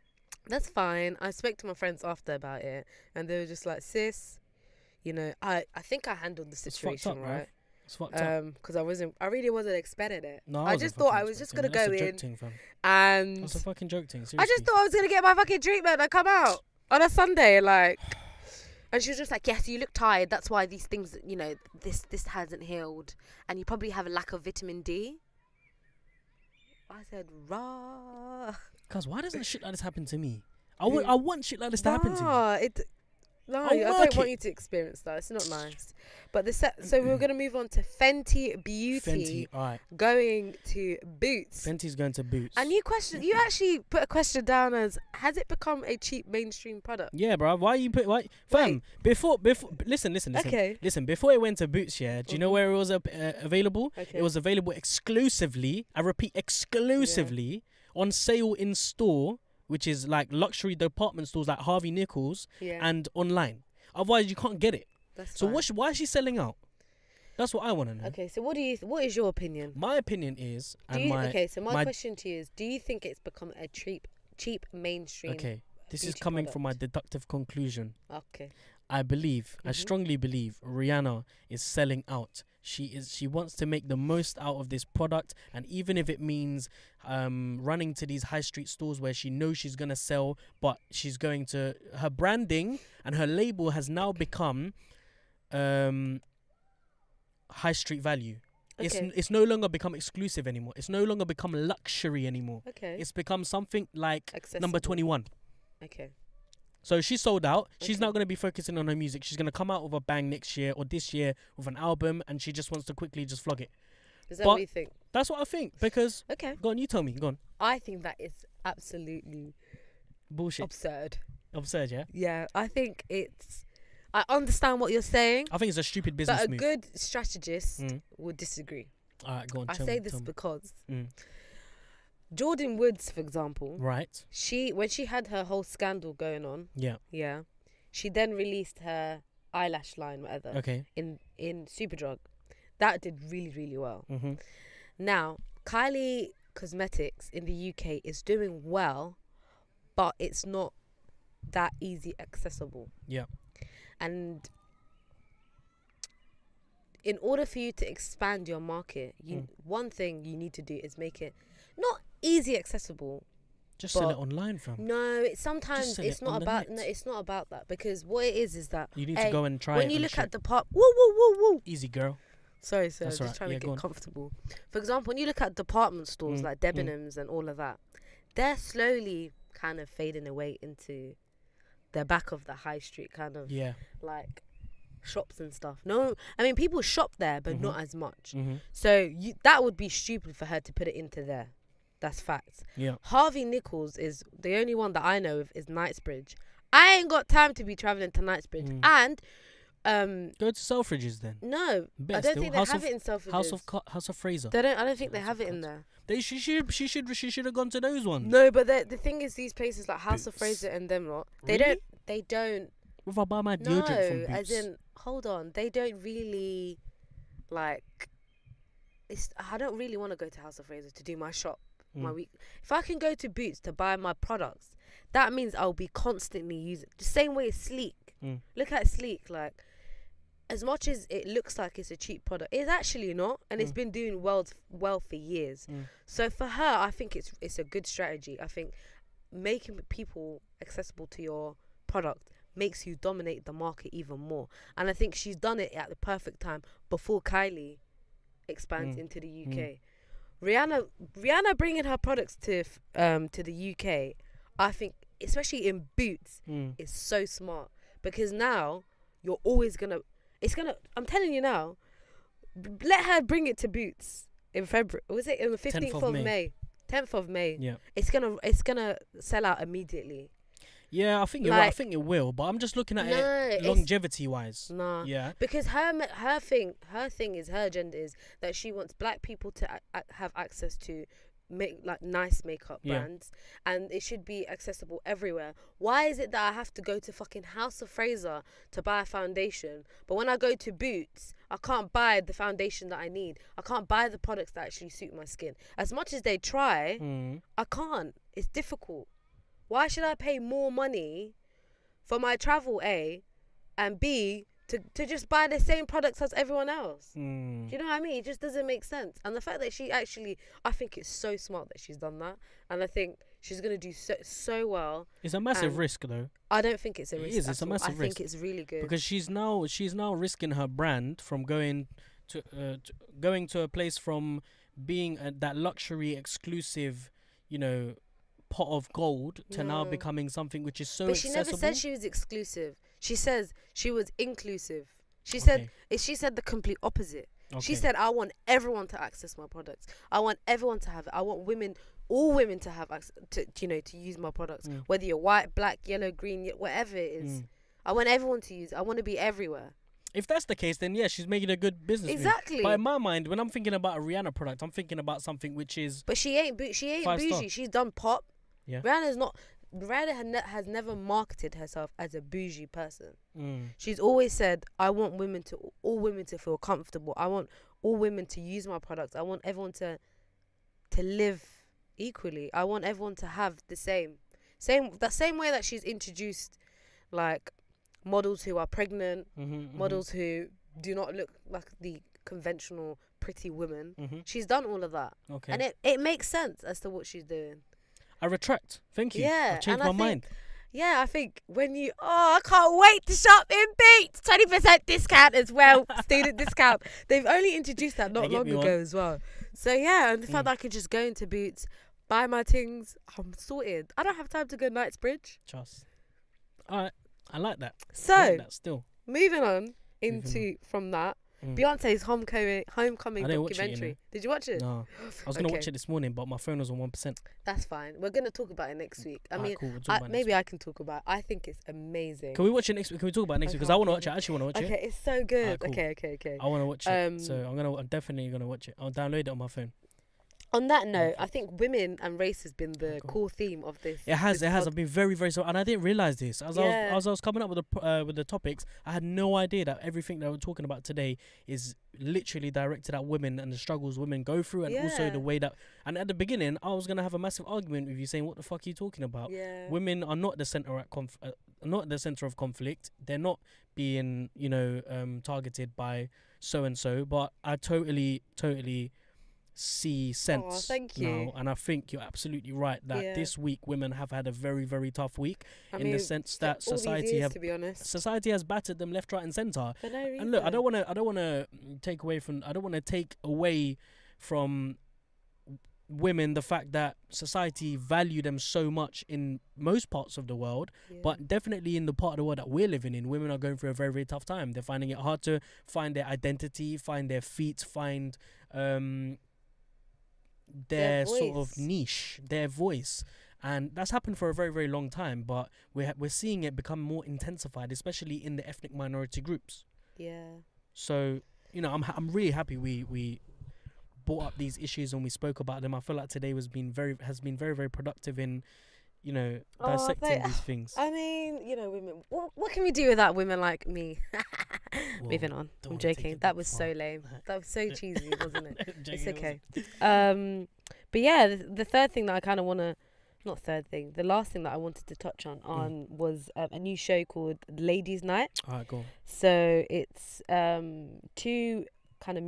[SPEAKER 2] That's fine. I spoke to my friends after about it, and they were just like, "Sis, you know, I think I handled the situation
[SPEAKER 1] fucked up,
[SPEAKER 2] right."
[SPEAKER 1] It's fucked up.
[SPEAKER 2] Because I really wasn't expecting it.
[SPEAKER 1] No,
[SPEAKER 2] I just thought I was just gonna go in, and
[SPEAKER 1] That's a fucking joke thing. Seriously.
[SPEAKER 2] I just thought I was gonna get my fucking treatment and come out on a Sunday, like. And she was just like, yes, you look tired. That's why these things, you know, this hasn't healed. And you probably have a lack of vitamin D. I said, rah.
[SPEAKER 1] Cause why doesn't shit like this happen to me? I want shit like this to happen to me.
[SPEAKER 2] I don't want you to experience that. It's not nice. But so we're gonna move on to Fenty Beauty.
[SPEAKER 1] Fenty, alright.
[SPEAKER 2] Going to Boots.
[SPEAKER 1] Fenty's going to Boots.
[SPEAKER 2] And you actually put a question down as, has it become a cheap mainstream product?
[SPEAKER 1] Yeah, bro. Fam, before listen.
[SPEAKER 2] Okay.
[SPEAKER 1] Listen, before it went to Boots, do you know where it was available?
[SPEAKER 2] Okay.
[SPEAKER 1] It was available exclusively, I repeat, exclusively on sale in store, which is like luxury department stores like Harvey Nichols, and online. Otherwise, you can't get it.
[SPEAKER 2] That's
[SPEAKER 1] So
[SPEAKER 2] fine.
[SPEAKER 1] why is she selling out? That's what I want to know.
[SPEAKER 2] Okay, so what is your opinion?
[SPEAKER 1] My opinion is,
[SPEAKER 2] my question to you is, do you think it's become a cheap mainstream?
[SPEAKER 1] Okay, this is
[SPEAKER 2] beauty
[SPEAKER 1] coming
[SPEAKER 2] product?
[SPEAKER 1] from my deductive conclusion.
[SPEAKER 2] Okay.
[SPEAKER 1] I strongly believe Rhianna is selling out. She wants to make the most out of this product, and even if it means running to these high street stores where she knows she's gonna sell, but her branding and her label has now become high street value. It's no longer become exclusive anymore. It's no longer become luxury anymore.
[SPEAKER 2] Okay.
[SPEAKER 1] It's become something like
[SPEAKER 2] Accessible.
[SPEAKER 1] number 21.
[SPEAKER 2] Okay.
[SPEAKER 1] So she's sold out. She's
[SPEAKER 2] Okay.
[SPEAKER 1] not going to be focusing on her music. She's going to come out with a bang next year or this year with an album, and she just wants to quickly just flog it.
[SPEAKER 2] Is that
[SPEAKER 1] But
[SPEAKER 2] what you think?
[SPEAKER 1] That's what I think, because...
[SPEAKER 2] Okay.
[SPEAKER 1] Go on, you tell me. Go on.
[SPEAKER 2] I think that is absolutely
[SPEAKER 1] Bullshit.
[SPEAKER 2] absurd.
[SPEAKER 1] Absurd, yeah?
[SPEAKER 2] Yeah, I think it's... I understand what you're saying,
[SPEAKER 1] I think it's a stupid business
[SPEAKER 2] but a
[SPEAKER 1] move.
[SPEAKER 2] good strategist
[SPEAKER 1] Mm.
[SPEAKER 2] would disagree.
[SPEAKER 1] All right, go on.
[SPEAKER 2] I
[SPEAKER 1] tell
[SPEAKER 2] say
[SPEAKER 1] me,
[SPEAKER 2] this
[SPEAKER 1] tell me.
[SPEAKER 2] because
[SPEAKER 1] Mm.
[SPEAKER 2] Jordan Woods, for example,
[SPEAKER 1] Right.
[SPEAKER 2] when she had her whole scandal going on,
[SPEAKER 1] Yeah.
[SPEAKER 2] she then released her eyelash line, whatever,
[SPEAKER 1] Okay.
[SPEAKER 2] in Superdrug. That did really, really well.
[SPEAKER 1] Mm-hmm.
[SPEAKER 2] Now, Kylie Cosmetics in the UK is doing well, but it's not that easy accessible.
[SPEAKER 1] Yeah.
[SPEAKER 2] And in order for you to expand your market, one thing you need to do is make it not easy accessible.
[SPEAKER 1] Just sell it online, fam.
[SPEAKER 2] No, sometimes
[SPEAKER 1] sell
[SPEAKER 2] it's
[SPEAKER 1] it
[SPEAKER 2] not
[SPEAKER 1] on the
[SPEAKER 2] about.
[SPEAKER 1] net.
[SPEAKER 2] No, it's not about that, because what it is that
[SPEAKER 1] You need to go and try it.
[SPEAKER 2] when you
[SPEAKER 1] and
[SPEAKER 2] look
[SPEAKER 1] shit.
[SPEAKER 2] at the part, woo.
[SPEAKER 1] Easy, girl.
[SPEAKER 2] Sorry, sir.
[SPEAKER 1] That's
[SPEAKER 2] I'm
[SPEAKER 1] right.
[SPEAKER 2] just trying
[SPEAKER 1] Yeah,
[SPEAKER 2] to
[SPEAKER 1] go
[SPEAKER 2] get
[SPEAKER 1] on.
[SPEAKER 2] comfortable. For example, when you look at department stores like Debenhams and all of that, they're slowly kind of fading away into the back of the high street kind of like shops and stuff. No, I mean people shop there, but not as much.
[SPEAKER 1] Mm-hmm.
[SPEAKER 2] So that would be stupid for her to put it into there. That's facts.
[SPEAKER 1] Yeah.
[SPEAKER 2] Harvey Nichols is the only one that I know of is Knightsbridge. I ain't got time to be traveling to Knightsbridge. And
[SPEAKER 1] go to Selfridges then.
[SPEAKER 2] no, I don't think they have it in Selfridges.
[SPEAKER 1] House of Fraser.
[SPEAKER 2] I don't think they have it in there.
[SPEAKER 1] She should have gone to those ones.
[SPEAKER 2] No, but the thing is, these places like House of
[SPEAKER 1] Boots.
[SPEAKER 2] Fraser and them lot,
[SPEAKER 1] Really?
[SPEAKER 2] they don't.
[SPEAKER 1] If I buy my deodorant from
[SPEAKER 2] No,
[SPEAKER 1] Boots.
[SPEAKER 2] as in, hold on, they don't really like. I don't really want to go to House of Fraser to do my shop, my week. If I can go to Boots to buy my products, that means I'll be constantly using. The same way as Sleek. Look at Sleek, like. As much as it looks like it's a cheap product, it's actually not, and it's been doing well for years. So for her, I think it's a good strategy. I think making people accessible to your product makes you dominate the market even more. And I think she's done it at the perfect time before Kylie expands into the UK. Rhianna bringing her products to the UK, I think, especially in Boots, is so smart, because now you're always gonna. I'm telling you now, let her bring it to Boots in February. Was it on the 15th of May? 10th of May.
[SPEAKER 1] Yeah.
[SPEAKER 2] It's gonna sell out immediately.
[SPEAKER 1] Yeah, I think you're right. I think it will, but I'm just looking at it longevity wise.
[SPEAKER 2] Nah.
[SPEAKER 1] Yeah.
[SPEAKER 2] Because her thing is, her agenda is that she wants black people to have access to make like nice makeup brands, and it should be accessible everywhere. Why is it that I have to go to fucking House of Fraser to buy a foundation, but when I go to Boots I can't buy the foundation that I need? I can't buy the products that actually suit my skin. As much as they try, I can't. It's difficult. Why should I pay more money for my travel, A, and B, to just buy the same products as everyone else? Do you know what I mean? It just doesn't make sense. And the fact that she actually, I think it's so smart that she's done that, and I think she's gonna do so well.
[SPEAKER 1] It's a massive risk, though.
[SPEAKER 2] I don't think it's a risk.
[SPEAKER 1] It's a massive risk.
[SPEAKER 2] I think it's really good,
[SPEAKER 1] because she's now risking her brand from going to a place from being that luxury exclusive, pot of gold to now becoming something which is so accessible.
[SPEAKER 2] But she never said she was exclusive. She says she was inclusive. She said the complete opposite. Okay. She said, I want everyone to access my products. I want everyone to have it. I want all women to have access to use my products. Whether you're white, black, yellow, green, whatever it is. I want everyone to use it. I want to be everywhere.
[SPEAKER 1] If that's the case, then she's making a good business
[SPEAKER 2] exactly
[SPEAKER 1] move. But in my mind, when I'm thinking about a Rhianna product, I'm thinking about something which is.
[SPEAKER 2] But she ain't bougie. She's done pop.
[SPEAKER 1] Yeah.
[SPEAKER 2] Rhianna has never marketed herself as a bougie person. She's always said, I want all women to feel comfortable. I want all women to use my products. I want everyone to live equally. I want everyone to have the same way that she's introduced like models who are pregnant, models who do not look like the conventional pretty women. She's done all of that. Okay. And it makes sense as to what she's doing.
[SPEAKER 1] I retract. Thank you.
[SPEAKER 2] Yeah,
[SPEAKER 1] I've changed my mind.
[SPEAKER 2] Yeah, I think when you, I can't wait to shop in Beats, 20% discount as well, student discount. They've only introduced that not long ago as well. So yeah, and the fact that I could just go into Boots, buy my things, I'm sorted. I don't have time to go Knightsbridge.
[SPEAKER 1] Trust. Alright, I like that.
[SPEAKER 2] So,
[SPEAKER 1] I like that still.
[SPEAKER 2] moving on from that, Beyonce's homecoming documentary. Did you watch it?
[SPEAKER 1] No. I was going to watch it this morning, but my phone was on 1%.
[SPEAKER 2] That's fine. We're going to talk about it next week. I mean,
[SPEAKER 1] cool.
[SPEAKER 2] maybe I can talk about it. I think it's amazing.
[SPEAKER 1] Can we watch it next week? Can we talk about it next week? Because I want to watch it. I actually want to watch it.
[SPEAKER 2] Okay, it's so good.
[SPEAKER 1] Cool.
[SPEAKER 2] Okay.
[SPEAKER 1] I want to watch it. So I'm definitely going to watch it. I'll download it on my phone.
[SPEAKER 2] On that note, I think women and race has been the core theme of this.
[SPEAKER 1] It has. I've been very, very so, and I didn't realize this as I was coming up with the topics. I had no idea that everything that we're talking about today is literally directed at women and the struggles women go through, and also the way that. And at the beginning, I was gonna have a massive argument with you, saying, "What the fuck are you talking about?
[SPEAKER 2] Yeah.
[SPEAKER 1] Women are not the center not the center of conflict. They're not being, targeted by so and so." But I totally see sense now, and I think you're absolutely right that this week women have had a very, very tough week in the sense that society has battered them left, right, and centre.
[SPEAKER 2] For no reason.
[SPEAKER 1] And look, I don't want to take away from women the fact that society value them so much in most parts of the world, but definitely in the part of the world that we're living in, women are going through a very, very tough time. They're finding it hard to find their identity, find their feet, find their sort of niche, their voice, and that's happened for a very, very long time. But we're seeing it become more intensified, especially in the ethnic minority groups. Yeah. So I'm really happy we brought up these issues and we spoke about them. I feel like today has been very, very productive in dissecting these things.
[SPEAKER 2] I mean, women. What can we do without women like me? Moving on. I'm joking. That was so lame. That was so cheesy, wasn't it? It's okay. But yeah, the third thing that I kind of want to, not third thing, the last thing that I wanted to touch on was a new show called Ladies Night.
[SPEAKER 1] Alright, go on.
[SPEAKER 2] So it's two kind of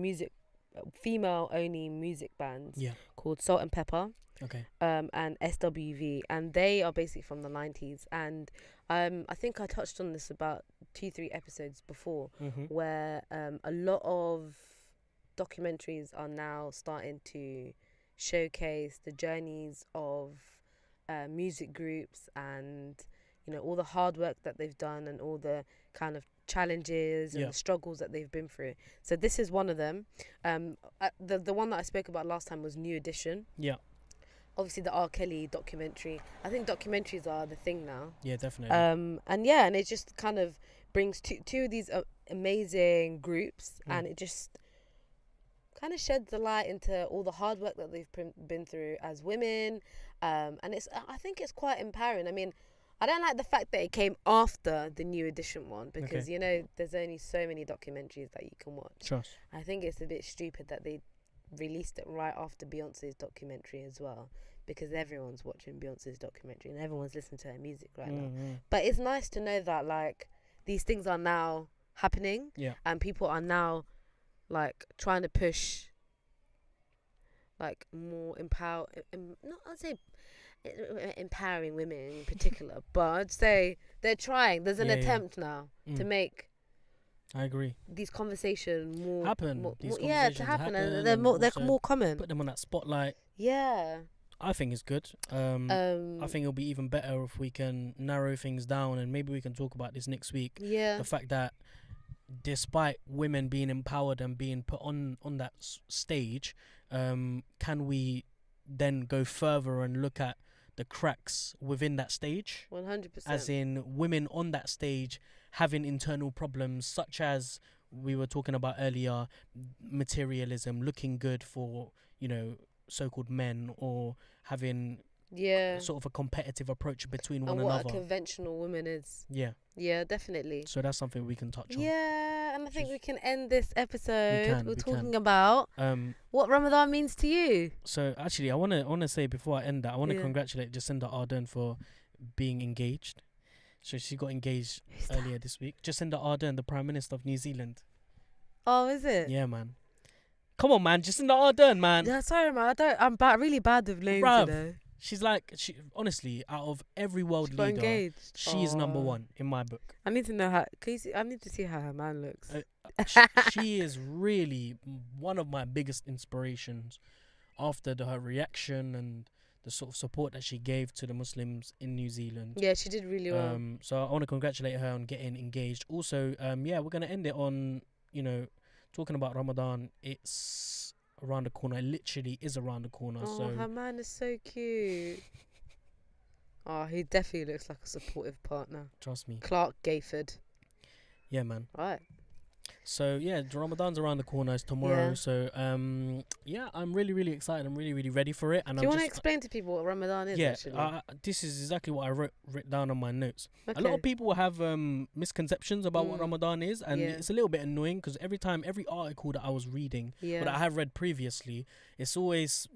[SPEAKER 2] female-only music bands called Salt and Pepper.
[SPEAKER 1] Okay.
[SPEAKER 2] And SWV, and they are basically from the 90s, and I think I touched on this about 2-3 episodes before, where a lot of documentaries are now starting to showcase the journeys of music groups and all the hard work that they've done and all the kind of challenges and the struggles that they've been through. So this is one of them. The one that I spoke about last time was New Edition. Yeah. Obviously the R. Kelly documentary. I think documentaries are the thing now.
[SPEAKER 1] Yeah, definitely.
[SPEAKER 2] And it just kind of brings two of these amazing groups, and it just kind of sheds the light into all the hard work that they've been through as women. And I think it's quite empowering. I mean, I don't like the fact that it came after the New Edition one, because there's only so many documentaries that you can watch. Trust. I think it's a bit stupid that they released it right after Beyonce's documentary as well, because everyone's watching Beyonce's documentary and everyone's listening to her music right now. But it's nice to know that like these things are now happening, and people are now like trying to push like more empowering women in particular, but I'd say they're trying. There's an attempt now to make.
[SPEAKER 1] I agree.
[SPEAKER 2] These conversations more happen.
[SPEAKER 1] To
[SPEAKER 2] happen, and they're more common.
[SPEAKER 1] Put them on that spotlight.
[SPEAKER 2] Yeah.
[SPEAKER 1] I think it's good. I think it'll be even better if we can narrow things down, and maybe we can talk about this next week. Yeah. The fact that despite women being empowered and being put on that stage, can we then go further and look at the cracks within that stage?
[SPEAKER 2] 100%.
[SPEAKER 1] As in women on that stage having internal problems, such as we were talking about earlier, materialism, looking good for, so-called men, or having sort of a competitive approach between one another.
[SPEAKER 2] And what a conventional woman is. Yeah, definitely.
[SPEAKER 1] So that's something we can touch on.
[SPEAKER 2] Yeah, and I think we can end this episode. We're talking about what Ramadan means to you.
[SPEAKER 1] So actually, I want to say before I end that, I want to congratulate Jacinda Ardern for being engaged. So she got engaged earlier this week. Jacinda Ardern, the Prime Minister of New Zealand.
[SPEAKER 2] Oh, is it?
[SPEAKER 1] Yeah, man. Come on, man. Jacinda Ardern, man.
[SPEAKER 2] Yeah, sorry, man. I'm really bad with names,
[SPEAKER 1] She's like, honestly, out of every world
[SPEAKER 2] She got
[SPEAKER 1] leader,
[SPEAKER 2] engaged.
[SPEAKER 1] she is number
[SPEAKER 2] Oh.
[SPEAKER 1] one in my book.
[SPEAKER 2] I need to know how. I need to see how her man looks.
[SPEAKER 1] She is really one of my biggest inspirations after her reaction and the sort of support that she gave to the Muslims in New Zealand.
[SPEAKER 2] Yeah, she did really well.
[SPEAKER 1] So I want to congratulate her on getting engaged. Also, yeah, we're going to end it on, talking about Ramadan. It's around the corner. It literally is around the corner.
[SPEAKER 2] Oh,
[SPEAKER 1] So
[SPEAKER 2] her man is so cute. Oh, he definitely looks like a supportive partner.
[SPEAKER 1] trust me.
[SPEAKER 2] Clark Gayford.
[SPEAKER 1] Yeah, man.
[SPEAKER 2] Right.
[SPEAKER 1] So yeah, Ramadan's around the corner. It's tomorrow.
[SPEAKER 2] Yeah.
[SPEAKER 1] So yeah, I'm really, really excited. I'm really, really ready for it. And
[SPEAKER 2] Do you want to explain to people what Ramadan is?
[SPEAKER 1] Yeah,
[SPEAKER 2] actually?
[SPEAKER 1] this is exactly what I wrote down on my notes.
[SPEAKER 2] Okay.
[SPEAKER 1] A lot of people have misconceptions about what Ramadan is, and
[SPEAKER 2] Yeah.
[SPEAKER 1] it's a little bit annoying because every article that I was reading, or that I have read previously, it's always,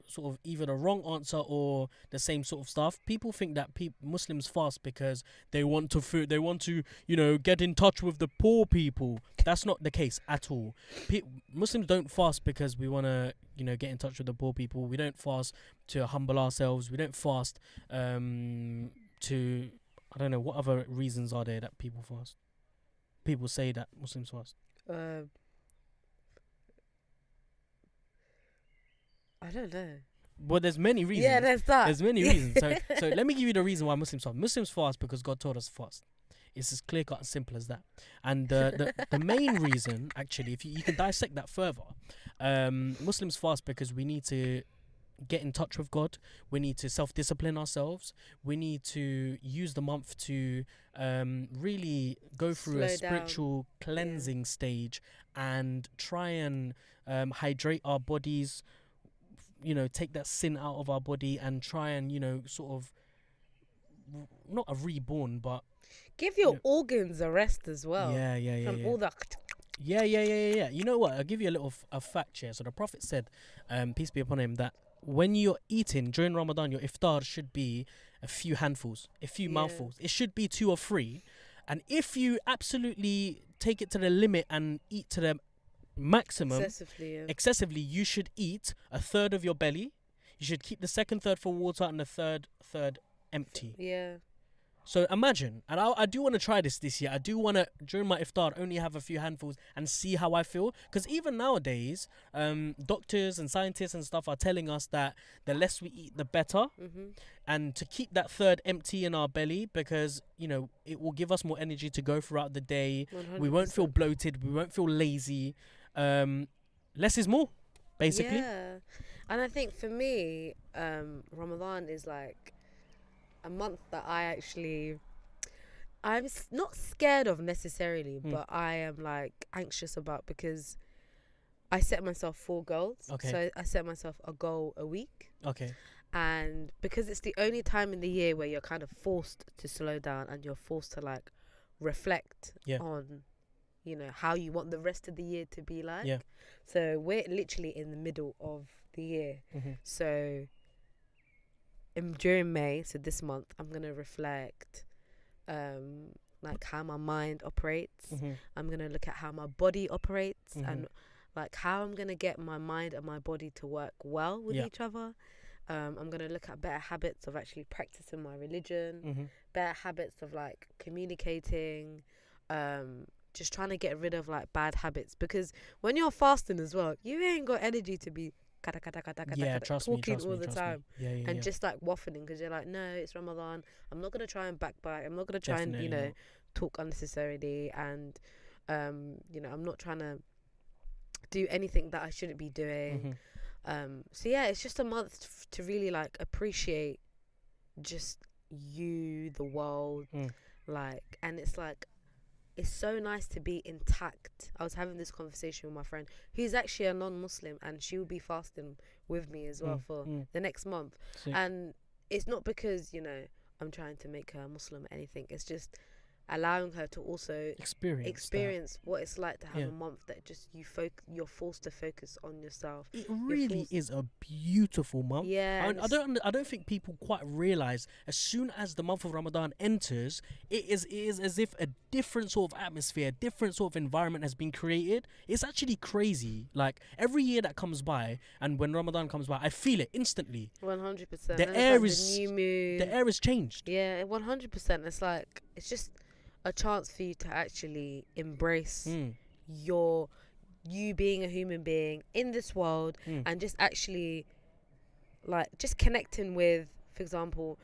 [SPEAKER 1] sort of either the wrong answer or the same sort of stuff. People think that Muslims fast because they want to, get in touch with the poor people. That's not the case at all. Muslims don't fast because we want to, get in touch with the poor people. We don't fast to humble ourselves. We don't fast to, I don't know, what other reasons are there that people fast? People say that Muslims fast.
[SPEAKER 2] I don't know.
[SPEAKER 1] Well, there's many reasons.
[SPEAKER 2] Yeah, there's that.
[SPEAKER 1] There's many reasons. So let me give you the reason why Muslims fast. Muslims fast because God told us to fast. It's as clear cut and simple as that. And the main reason, actually, if you can dissect that further, Muslims fast because we need to get in touch with God. We need to self-discipline ourselves. We need to use the month to really go through
[SPEAKER 2] Slow
[SPEAKER 1] a spiritual cleansing stage and try and hydrate our bodies, take that sin out of our body and try and, sort of, not a reborn, but
[SPEAKER 2] give your organs a rest as well.
[SPEAKER 1] Yeah.
[SPEAKER 2] From all that.
[SPEAKER 1] Yeah. You know what? I'll give you a little a fact here. So the Prophet said, peace be upon him, that when you're eating during Ramadan, your iftar should be a few handfuls, a few mouthfuls. It should be 2 or 3. And if you absolutely take it to the limit and eat to the maximum, excessively, you should eat a third of your belly. You should keep the second third for water and the third empty.
[SPEAKER 2] Yeah.
[SPEAKER 1] So imagine, and I do want to try this year. I do want to, during my iftar, only have a few handfuls and see how I feel. Because even nowadays, doctors and scientists and stuff are telling us that the less we eat, the better.
[SPEAKER 2] Mm-hmm.
[SPEAKER 1] And to keep that third empty in our belly, because, it will give us more energy to go throughout the day.
[SPEAKER 2] 100%.
[SPEAKER 1] We won't feel bloated. We won't feel lazy. Less is more, basically.
[SPEAKER 2] Yeah. And I think for me, Ramadan is like a month that I'm not scared of necessarily, but I am like anxious about, because I set myself 4 goals.
[SPEAKER 1] Okay.
[SPEAKER 2] So I set myself a goal a week.
[SPEAKER 1] Okay.
[SPEAKER 2] And because it's the only time in the year where you're kind of forced to slow down and you're forced to like reflect on, how you want the rest of the year to be like.
[SPEAKER 1] Yeah.
[SPEAKER 2] So we're literally in the middle of the year.
[SPEAKER 1] Mm-hmm.
[SPEAKER 2] So during May, so this month, I'm going to reflect like how my mind operates.
[SPEAKER 1] Mm-hmm.
[SPEAKER 2] I'm going to look at how my body operates and like how I'm going to get my mind and my body to work well with each other. I'm going to look at better habits of actually practicing my religion, better habits of like communicating, just trying to get rid of like bad habits, because when you're fasting as well, you ain't got energy to be talking all the time and just like waffling, because you're like, no, it's Ramadan, I'm not going to try and backbite, I'm not going to try and talk unnecessarily, and I'm not trying to do anything that I shouldn't be doing. So yeah, it's just a month to really like appreciate just you, the world, like, and it's like, it's so nice to be intact. I was having this conversation with my friend who's actually a non-Muslim, and she will be fasting with me as well for the next month.
[SPEAKER 1] Sick.
[SPEAKER 2] And it's not because I'm trying to make her Muslim or anything. It's just allowing her to also
[SPEAKER 1] experience
[SPEAKER 2] what it's like to have
[SPEAKER 1] Yeah.
[SPEAKER 2] a month that just you're forced to focus on yourself.
[SPEAKER 1] It really is a beautiful month.
[SPEAKER 2] Yeah, and
[SPEAKER 1] I don't think people quite realize as soon as the month of Ramadan enters, it is as if a different sort of atmosphere, a different sort of environment has been created. It's actually crazy. Like every year that comes by, and when Ramadan comes by, I feel it instantly.
[SPEAKER 2] 100%.
[SPEAKER 1] The
[SPEAKER 2] And
[SPEAKER 1] air
[SPEAKER 2] it's like
[SPEAKER 1] is
[SPEAKER 2] the new moon.
[SPEAKER 1] the air is changed.
[SPEAKER 2] Yeah, 100%. It's like it's just a chance for you to actually embrace you being a human being in this world, and just actually like just connecting with, for example,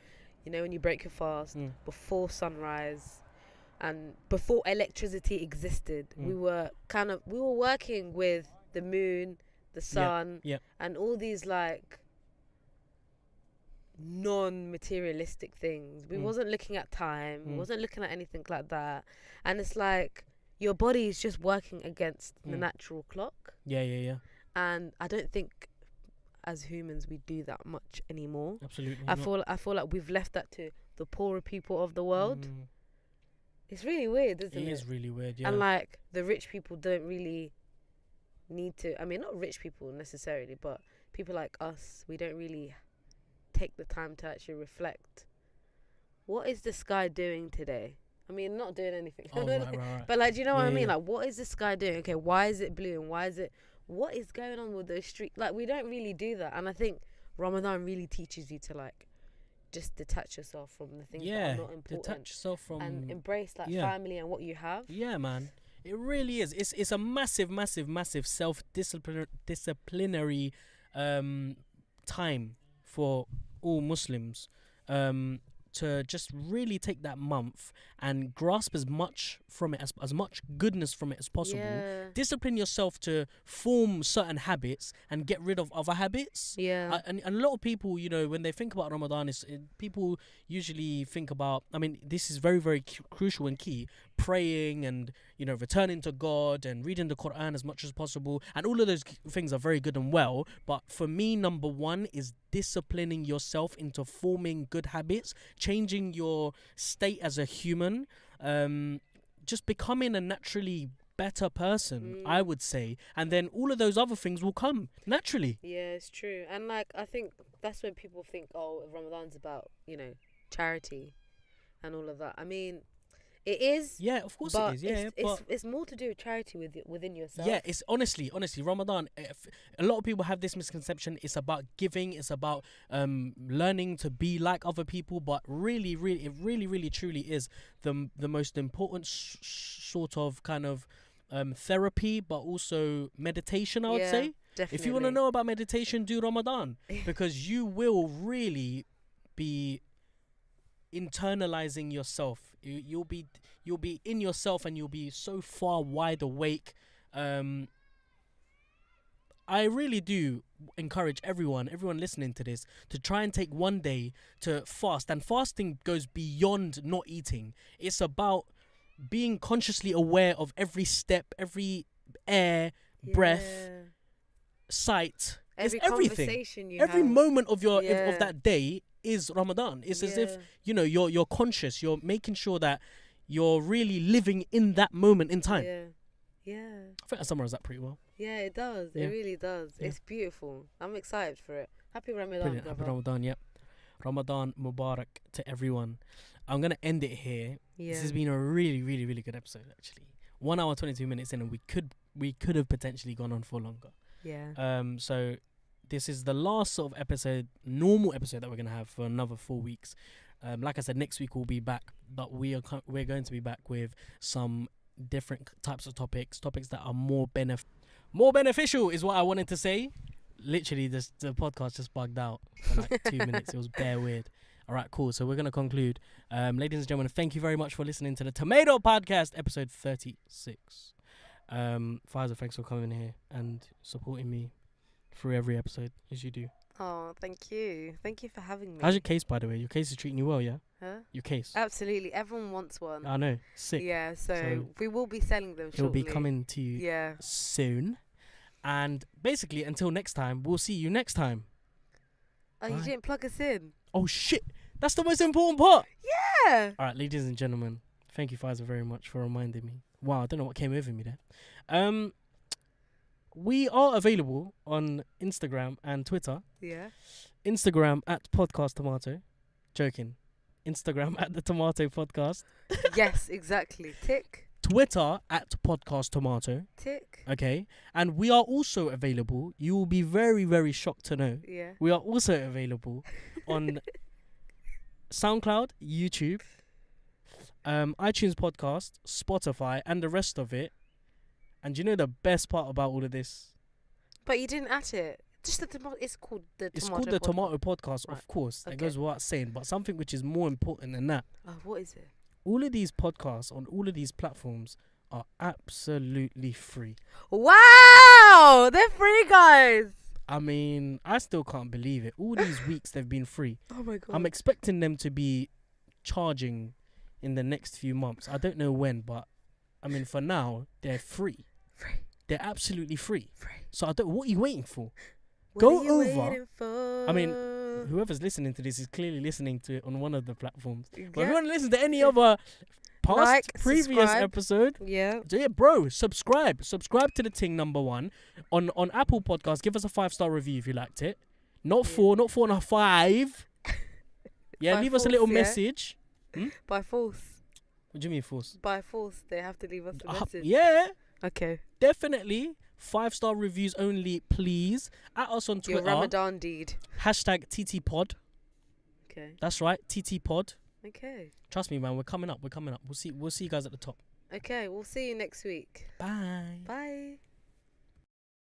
[SPEAKER 2] you know, when you break your fast before sunrise and before electricity existed, we were working with the moon, the sun, and all these like non-materialistic things. We wasn't looking at time, we wasn't looking at anything like that, and it's like your body is just working against the natural clock.
[SPEAKER 1] Yeah.
[SPEAKER 2] And I don't think as humans we do that much anymore.
[SPEAKER 1] Absolutely.
[SPEAKER 2] I feel like we've left that to the poorer people of the world. It's really weird, isn't it?
[SPEAKER 1] It is really weird, yeah.
[SPEAKER 2] And like the rich people don't really need to, I mean, not rich people necessarily, but people like us, we don't really take the time to actually reflect. What is the sky doing today? I mean, not doing anything.
[SPEAKER 1] Right.
[SPEAKER 2] But like, do you know what I mean?
[SPEAKER 1] Yeah.
[SPEAKER 2] Like, what is the sky doing? Okay, why is it blue and what is going on with those streets? Like, we don't really do that. And I think Ramadan really teaches you to like just detach yourself from the things that are not important.
[SPEAKER 1] Detach yourself from
[SPEAKER 2] and embrace like family and what you have.
[SPEAKER 1] Yeah, man. It really is. It's a massive self-disciplinary time for all Muslims to just really take that month and grasp as much from it, as much goodness from it as possible.
[SPEAKER 2] Yeah.
[SPEAKER 1] Discipline yourself to form certain habits and get rid of other habits.
[SPEAKER 2] Yeah.
[SPEAKER 1] And a lot of people, you know, when they think about Ramadan, people usually think about, I mean, this is very, very crucial and key, praying and, you know, returning to God and reading the Quran as much as possible. And all of those things are very good and well. But for me, number one is disciplining yourself into forming good habits, changing your state as a human, just becoming a naturally better person, I would say. And then all of those other things will come naturally.
[SPEAKER 2] Yeah, it's true. And like, I think that's when people think, oh, Ramadan's about, you know, charity and all of that. I mean, it is.
[SPEAKER 1] Yeah, of course it is. Yeah, but
[SPEAKER 2] it's more to do with charity within yourself.
[SPEAKER 1] yeah, it's honestly Ramadan. A lot of people have this misconception. It's about giving. It's about learning to be like other people. But really, it really, truly is the most important sort of kind of therapy, but also meditation. I would say.
[SPEAKER 2] Definitely.
[SPEAKER 1] If you want to know about meditation, do Ramadan because you will really be internalizing yourself. You'll be in yourself and you'll be so far wide awake. I really do encourage everyone listening to this to try and take one day to fast. And fasting goes beyond not eating. It's about being consciously aware of every step, every air, breath, sight,
[SPEAKER 2] every
[SPEAKER 1] everything.
[SPEAKER 2] Conversation you
[SPEAKER 1] every
[SPEAKER 2] have.
[SPEAKER 1] moment of your of that day is Ramadan. It's as if, you know, you're conscious. You're making sure that you're really living in that moment in time.
[SPEAKER 2] Yeah.
[SPEAKER 1] I think I summarized that pretty well.
[SPEAKER 2] Yeah, it does.
[SPEAKER 1] Yeah.
[SPEAKER 2] It really does.
[SPEAKER 1] Yeah.
[SPEAKER 2] It's beautiful. I'm excited for it. Happy Ramadan,
[SPEAKER 1] Brilliant. Happy
[SPEAKER 2] brother.
[SPEAKER 1] Ramadan, yep. Ramadan Mubarak to everyone. I'm going to end it here.
[SPEAKER 2] Yeah.
[SPEAKER 1] This has been a really, really, really good episode, actually. 1 hour, 22 minutes in, and we could have potentially gone on for longer.
[SPEAKER 2] Yeah.
[SPEAKER 1] So this is the last sort of normal episode that we're going to have for another 4 weeks. Like I said, next week we'll be back, but we're going to be back with some different types of topics that are more beneficial is what I wanted to say. Literally, the podcast just bugged out for like 2 minutes. It was bare weird. All right, cool. So we're going to conclude. Ladies and gentlemen, thank you very much for listening to the Tomato Podcast, episode 36. Faiza, thanks for coming here and supporting me through every episode, as you do.
[SPEAKER 2] Oh, thank you. Thank you for having me.
[SPEAKER 1] How's your case, by the way? Your case is treating you well, yeah?
[SPEAKER 2] Huh?
[SPEAKER 1] Your case.
[SPEAKER 2] Absolutely. Everyone wants one.
[SPEAKER 1] I know. Sick.
[SPEAKER 2] Yeah, so we will be selling them shortly.
[SPEAKER 1] It'll be coming to you soon. And basically, until next time, we'll see you next time.
[SPEAKER 2] Oh, you didn't plug us in?
[SPEAKER 1] Oh, shit. That's the most important part.
[SPEAKER 2] Yeah.
[SPEAKER 1] All right, ladies and gentlemen, Thank you, Pfizer, very much for reminding me. Wow, I don't know what came over me there. We are available on Instagram and Twitter.
[SPEAKER 2] Yeah.
[SPEAKER 1] Instagram at Podcast Tomato. Joking. Instagram at the Tomato Podcast.
[SPEAKER 2] Yes, exactly. Tick.
[SPEAKER 1] Twitter at Podcast Tomato.
[SPEAKER 2] Tick.
[SPEAKER 1] Okay. And we are also available. You will be very, very shocked to know.
[SPEAKER 2] Yeah.
[SPEAKER 1] We are also available on SoundCloud, YouTube, iTunes Podcast, Spotify, and the rest of it. And you know the best part about all of this?
[SPEAKER 2] But you didn't add it. Just the tomato. It's called the
[SPEAKER 1] It's
[SPEAKER 2] tomato.
[SPEAKER 1] called the Tomato Podcast,
[SPEAKER 2] Right.
[SPEAKER 1] of course. That
[SPEAKER 2] Okay.
[SPEAKER 1] goes without saying. But something which is more important than that.
[SPEAKER 2] Oh, what is it?
[SPEAKER 1] All of these podcasts on all of these platforms are absolutely free.
[SPEAKER 2] Wow, they're free, guys.
[SPEAKER 1] I mean, I still can't believe it. All these weeks they've been free.
[SPEAKER 2] Oh my god.
[SPEAKER 1] I'm expecting them to be charging in the next few months. I don't know when, but I mean, for now, they're free.
[SPEAKER 2] Free.
[SPEAKER 1] They're absolutely free.
[SPEAKER 2] Free.
[SPEAKER 1] So I don't. What are you waiting for?
[SPEAKER 2] What
[SPEAKER 1] Go
[SPEAKER 2] are you
[SPEAKER 1] over.
[SPEAKER 2] waiting for?
[SPEAKER 1] I mean, whoever's listening to this is clearly listening to it on one of the platforms. But if you
[SPEAKER 2] Yeah.
[SPEAKER 1] want to listen to any other past,
[SPEAKER 2] Like,
[SPEAKER 1] previous
[SPEAKER 2] subscribe.
[SPEAKER 1] episode,
[SPEAKER 2] Yeah.
[SPEAKER 1] so yeah, bro, subscribe to the thing. Number one on Apple Podcasts. Give us a 5-star review if you liked it. Not
[SPEAKER 2] Yeah.
[SPEAKER 1] 4, not 4.5. Yeah,
[SPEAKER 2] By
[SPEAKER 1] leave us a
[SPEAKER 2] force,
[SPEAKER 1] little
[SPEAKER 2] yeah?
[SPEAKER 1] message.
[SPEAKER 2] By force.
[SPEAKER 1] What do you mean force?
[SPEAKER 2] By force, they have to leave us a message.
[SPEAKER 1] Yeah,
[SPEAKER 2] Okay.
[SPEAKER 1] definitely. 5-star reviews only, please. At us on
[SPEAKER 2] Your
[SPEAKER 1] Twitter.
[SPEAKER 2] Ramadan deed.
[SPEAKER 1] Hashtag TTPod.
[SPEAKER 2] Okay.
[SPEAKER 1] That's right, TTPod.
[SPEAKER 2] Okay.
[SPEAKER 1] Trust me, man. We're coming up. We'll see you guys at the top.
[SPEAKER 2] Okay. We'll see you next week.
[SPEAKER 1] Bye.
[SPEAKER 2] Bye.